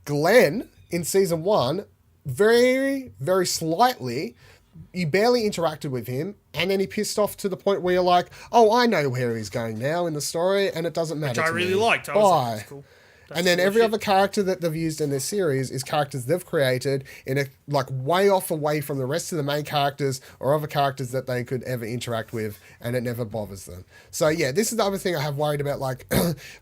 Glenn in season 1, very, very slightly. You barely interacted with him, and then he pissed off to the point where you're like, oh, I know where he's going now in the story, and it doesn't matter Which I to really me. liked. I was like, Bye. that's cool. And then every other character that they've used in this series is characters they've created in a like way off away from the rest of the main characters or other characters that they could ever interact with, and it never bothers them. So yeah, this is the other thing I have worried about. Like,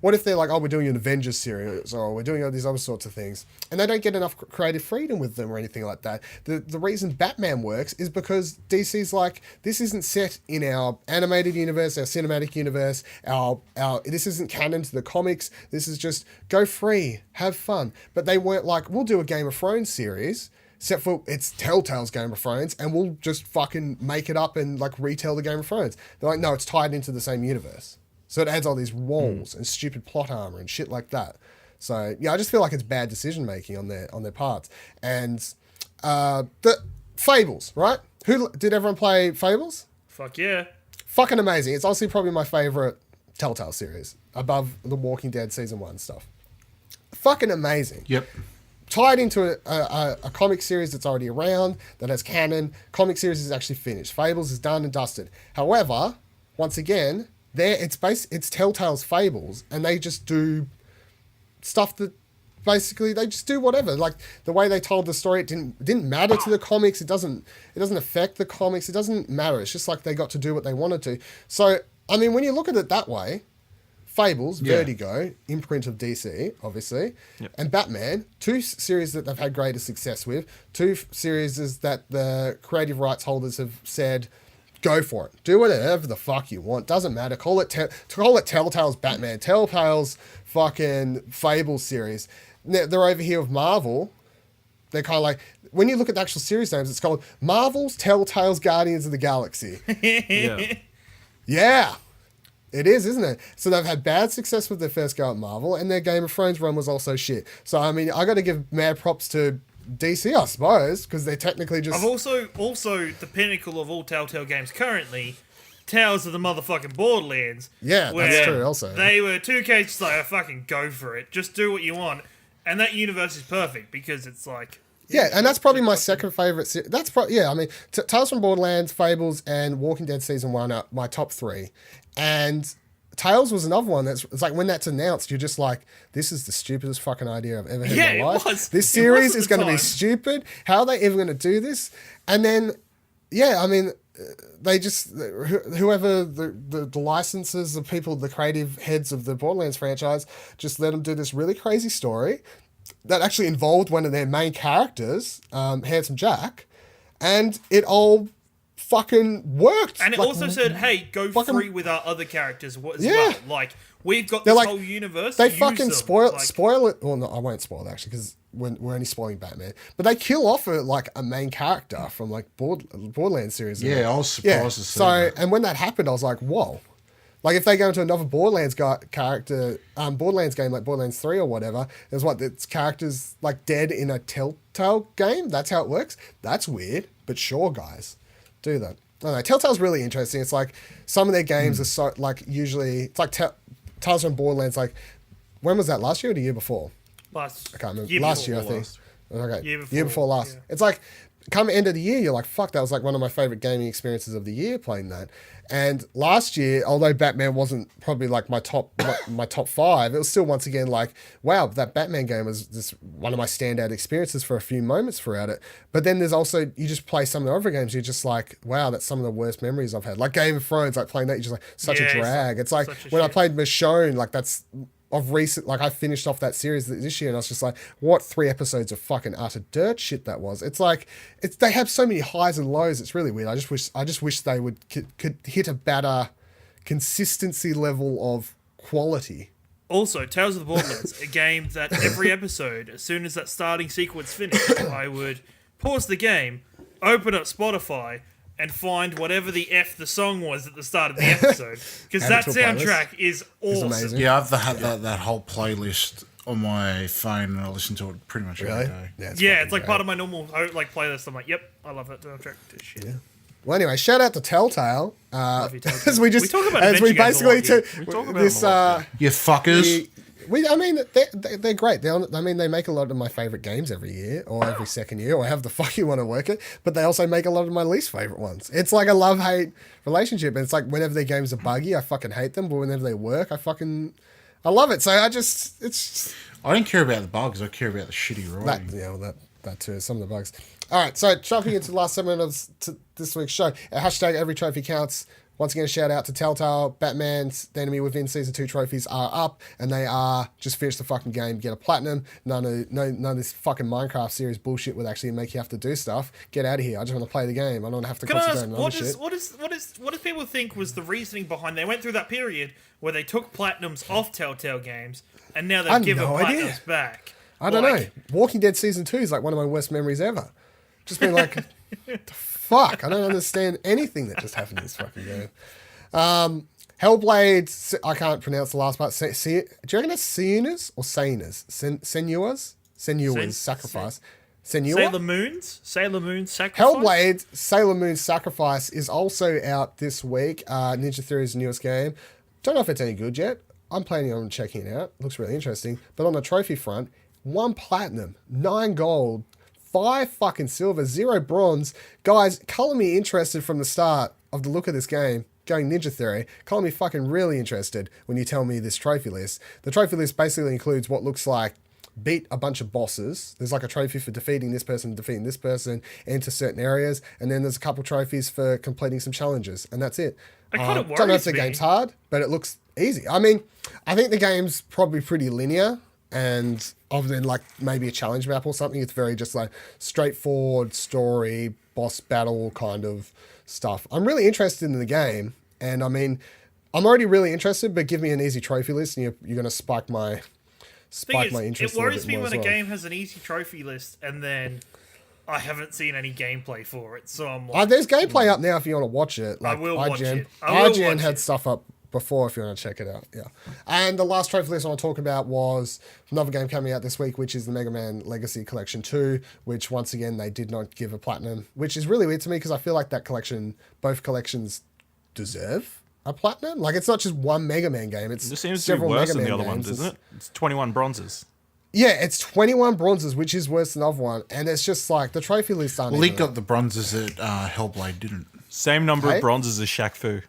what if they're like, oh, we're doing an Avengers series or we're doing all these other sorts of things, and they don't get enough creative freedom with them or anything like that. The reason Batman works is because DC's like, this isn't set in our animated universe, our cinematic universe, our this isn't canon to the comics. This is just go free, have fun. But they weren't like, we'll do a Game of Thrones series, except for it's Telltale's Game of Thrones, and we'll just fucking make it up and like retell the Game of Thrones. They're like, no, it's tied into the same universe. So it adds all these walls and stupid plot armor and shit like that. So yeah, I just feel like it's bad decision making on their parts. And the Fables, right? Who did everyone play Fables? Fuck yeah. Fucking amazing. It's honestly probably my favorite Telltale series above the Walking Dead season 1 stuff. Fucking amazing. Yep. Tied into a comic series that's already around, that has canon. Comic series is actually finished. Fables is done and dusted. However, once again, it's Telltale's Fables, and they just do stuff that basically they just do whatever. Like the way they told the story, it didn't matter to the comics. It doesn't affect the comics. It doesn't matter. It's just like they got to do what they wanted to. So I mean, when you look at it that way, Fables, Yeah. Vertigo, imprint of DC, obviously, Yep. and Batman, two series that they've had greater success with, two series that the creative rights holders have said, go for it. Do whatever the fuck you want. Doesn't matter. Call it Telltale's Batman, Telltale's fucking Fables series. They're over here with Marvel. They're kind of like, when you look at the actual series names, it's called Marvel's Telltale's Guardians of the Galaxy. Yeah. Yeah, it is, isn't it? So they've had bad success with their first go at Marvel, and their Game of Thrones run was also shit. So I mean, I got to give mad props to DC, I suppose, because they're technically just. I've also the pinnacle of all Telltale games currently, Tales of the motherfucking Borderlands. Yeah, where that's true. Also, they were 2K just like, oh, fucking go for it, just do what you want, and that universe is perfect because it's like. yeah, and that's probably my second favorite. That's I mean, Tales from Borderlands, Fables, and Walking Dead season 1 are my top 3, and Tales was another one it's like when that's announced, you're just like, this is the stupidest fucking idea I've ever had in my life. Was. This series at is the going to be time. stupid. How are they ever going to do this? And then, yeah, I mean, they just whoever the licenses, the people, the creative heads of the Borderlands franchise, just let them do this really crazy story that actually involved one of their main characters, Handsome Jack, and it all fucking worked. And it Like, also said, "Hey, go fucking- free with our other characters as Yeah. well. Like we've got They're this like- whole universe. They use fucking them." spoil Like, it. Well, no, I won't spoil it actually because we're only spoiling Batman. But they kill off a main character from like Borderlands series. Yeah, I was surprised to see So that. and when that happened, I was like, whoa. Like if they go into another Borderlands character, Borderlands game like Borderlands 3 or whatever, there's it's characters like dead in a Telltale game. That's how it works. That's weird, but sure, guys, do that. I don't know. Telltale's really interesting. It's like some of their games are so like usually it's like Tales from Borderlands. Like when was that? Last year or the year before? I can't remember. Last year, I think. Okay. Year before last. yeah. It's like come end of the year, you're like, fuck, that was like one of my favorite gaming experiences of the year playing that. And last year, although Batman wasn't probably like my top my top 5, it was still once again like, wow, that Batman game was just one of my standout experiences for a few moments throughout it. But then there's also, you just play some of the other games, you're just like, wow, that's some of the worst memories I've had. Like Game of Thrones, like playing that, you're just like, such a drag. It's like such a when I shit. played Michonne, like that's of recent, like I finished off that series this year and I was just like, what 3 episodes of fucking utter dirt shit that was. It's like, they have so many highs and lows. It's really weird. I just wish they could hit a better consistency level of quality. Also, Tales of the Borderlands, a game that every episode, as soon as that starting sequence finished, I would pause the game, open up Spotify, and find whatever the song was at the start of the episode. Because Add that it to a playlist. soundtrack is awesome. amazing. Yeah, I've had that whole playlist on my phone and I listen to it pretty much every day. Yeah, It's fucking like great. part of my normal like playlist. I'm like, yep, I love that soundtrack. This shit. Yeah. Well, anyway, shout out to Telltale. Love you, Telltale. As we just, We talk about as we adventure games a lot basically here. We talk about this, them a lot, You fuckers. I mean, they're great. They make a lot of my favorite games every year or every second year, or however the fuck you want to work it. But they also make a lot of my least favorite ones. It's like a love-hate relationship. And it's like whenever their games are buggy, I fucking hate them. But whenever they work, I love it. So it's I don't care about the bugs. I care about the shitty writing. that too. Some of the bugs. All right. So jumping into the last segment of this week's show, hashtag every trophy counts. Once again, a shout out to Telltale. Batman's The Enemy Within Season 2 trophies are up, and they are just finish the fucking game, get a platinum. None of this fucking Minecraft series bullshit would actually make you have to do stuff. Get out of here. I just want to play the game. I don't have to Can I concentrate ask, on other shit. what does people think was the reasoning behind? They went through that period where they took platinums off Telltale games, and now I have they've given no platinums idea. back. I don't know. Walking Dead Season 2 is like one of my worst memories ever. Just being like, the fuck? I don't understand anything that just happened in this fucking game. Hellblade, I can't pronounce the last part. Do you reckon it's Senua's or Senua's? Senua's Sacrifice. Senua? Sailor Moon's Sacrifice. Hellblade, Sailor Moon's Sacrifice is also out this week. Ninja Theory's newest game. Don't know if it's any good yet. I'm planning on checking it out. Looks really interesting. But on the trophy front, 1 platinum, 9 gold, 5 fucking silver, 0 bronze. Guys, color me interested from the start of the look of this game. Going Ninja Theory, color me fucking really interested when you tell me this trophy list. The trophy list basically includes what looks like beat a bunch of bosses. There's like a trophy for defeating this person, enter certain areas, and then there's a couple trophies for completing some challenges, and that's it. It kind of don't know if worries the me. game's hard, but it looks easy. I mean, I think the game's probably pretty linear, and other than like maybe a challenge map or something, it's very just like straightforward story, boss battle kind of stuff. I'm really interested in the game, and I mean, I'm already really interested, but give me an easy trophy list, and you're going to spike my interest. It worries me more when as a well. game has an easy trophy list and then I haven't seen any gameplay for it. So I'm like, There's gameplay up now if you want to watch it. Like will watch IGN, it. I will IGN watch had it. stuff up before if you want to check it out. Yeah. And the last trophy list I want to talk about was another game coming out this week, which is the Mega Man Legacy Collection 2, which once again they did not give a platinum, which is really weird to me because I feel like both collections deserve a platinum. Like it's not just one Mega Man game, it's This seems to be several worse Mega than Man the other games. ones, isn't it? It's 21 bronzes. Yeah, it's 21 bronzes, which is worse than the other one. And it's just like the trophy list aren't Link even- got the bronzes that Hellblade didn't. Same number Hey? of bronzes as Shaq Fu.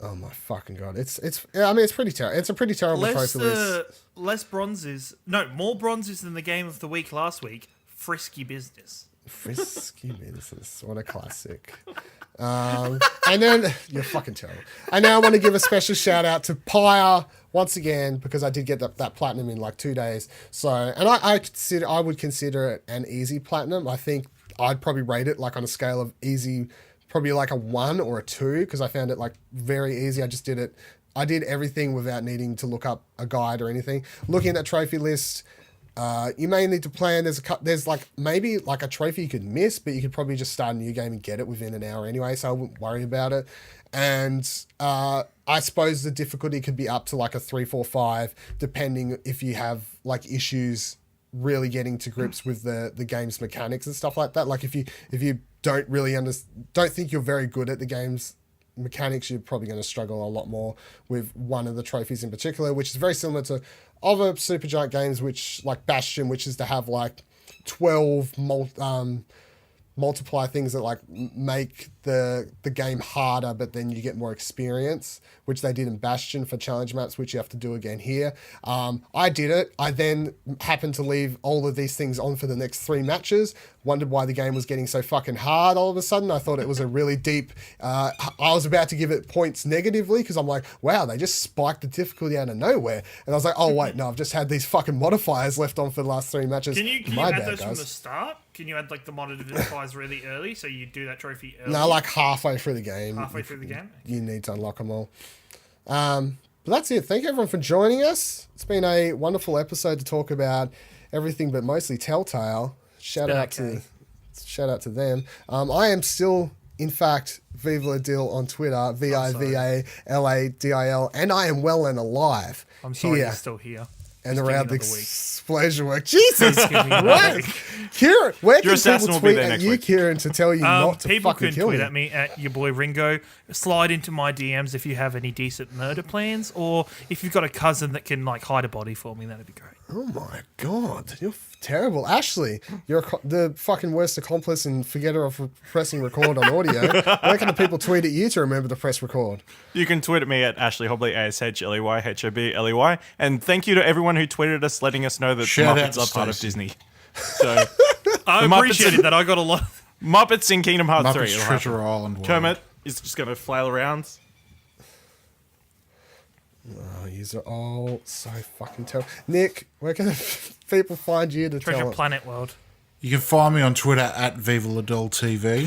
Oh my fucking god! I mean, it's pretty terrible. It's a pretty terrible trophy list. Less bronzes. No, more bronzes than the game of the week last week. Frisky business. Frisky business. What a classic. And then you're fucking terrible. And now I want to give a special shout out to Pyre once again because I did get that platinum in like 2 days. So, and I would consider it an easy platinum. I think I'd probably rate it like on a scale of easy, probably like a 1 or a 2 because I found it like very easy. I did everything without needing to look up a guide or anything. Looking at that trophy list. You may need to plan. There's like maybe like a trophy you could miss, but you could probably just start a new game and get it within an hour anyway. So I wouldn't worry about it. And I suppose the difficulty could be up to like a 3, 4, 5, depending if you have like issues really getting to grips with the game's mechanics and stuff like that. Like if you don't really don't think you're very good at the game's mechanics, you're probably going to struggle a lot more with one of the trophies in particular, which is very similar to other Supergiant games, which like Bastion, which is to have like 12 multiply things that like make the game harder, but then you get more experience, which they did in Bastion for challenge maps, which you have to do again here. I did it. I then happened to leave all of these things on for the next 3 matches. Wondered why the game was getting so fucking hard all of a sudden. I thought it was a really deep... I was about to give it points negatively because I'm like, wow, they just spiked the difficulty out of nowhere. And I was like, oh, wait, no, I've just had these fucking modifiers left on for the last 3 matches. Can you add those from the start? Can you add like the modifiers really early so you do that trophy early? No, like halfway through the game. Halfway through the game? You need to unlock them all. But that's it. Thank you everyone for joining us. It's been a wonderful episode to talk about everything but mostly Telltale. Shout out to them. I am still, in fact, Viva La Dill on Twitter, VIVALADIL, and I am well and alive. I'm sorry you're still here. And around the explosion work. Jesus Christ! Kieran, where can people tweet at you, Kieran, to tell you not to fucking kill me? People can tweet at me at your boy Ringo. Slide into my DMs if you have any decent murder plans, or if you've got a cousin that can like hide a body for me, that'd be great. Oh my god, you're terrible, Ashley. You're the fucking worst accomplice and forgetter of pressing record on audio. Where can the people tweet at you to remember to press record? You can tweet at me at Ashley Hobley, ASHLEYHOBLEY, and thank you to everyone who tweeted us, letting us know that Muppets are part of Disney. So I appreciated that. I got a lot. Muppets in Kingdom Hearts 3. Muppets Treasure Island. Kermit is just going to flail around. Oh, these are all so fucking terrible. Nick, where can people find you to Treasure tell Planet World? You can find me on Twitter at Viva La Dill TV.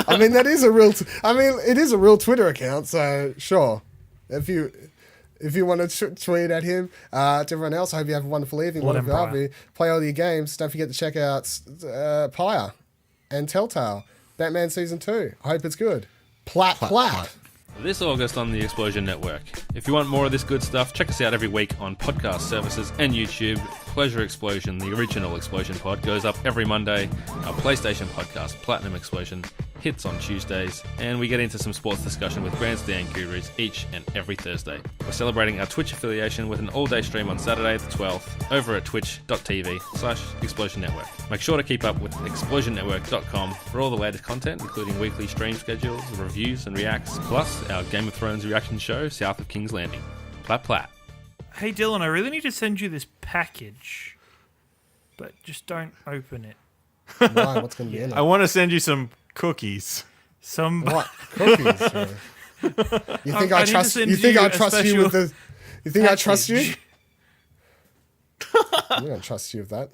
I mean, that is a real... it is a real Twitter account, so sure. If you want to tweet at him, to everyone else, I hope you have a wonderful evening. Play all your games. Don't forget to check out Pyre and Telltale Batman Season 2. I hope it's good. Plat. This August on the Explosion Network. If you want more of this good stuff, check us out every week on podcast services and YouTube. Pleasure Explosion, the original Explosion pod, goes up every Monday. Our PlayStation podcast, Platinum Explosion, hits on Tuesdays. And we get into some sports discussion with grandstand gurus each and every Thursday. We're celebrating our Twitch affiliation with an all-day stream on Saturday the 12th over at twitch.tv/Explosion Network. Make sure to keep up with explosionnetwork.com for all the latest content, including weekly stream schedules, reviews and reacts, plus our Game of Thrones reaction show, South of King's Landing. Plat. Hey Dylan, I really need to send you this package, but just don't open it. Why? What's going to be in it? I want to send you some cookies. What? Cookies? You think I trust you? You think I trust you with the... You think I trust you? I don't trust you with that.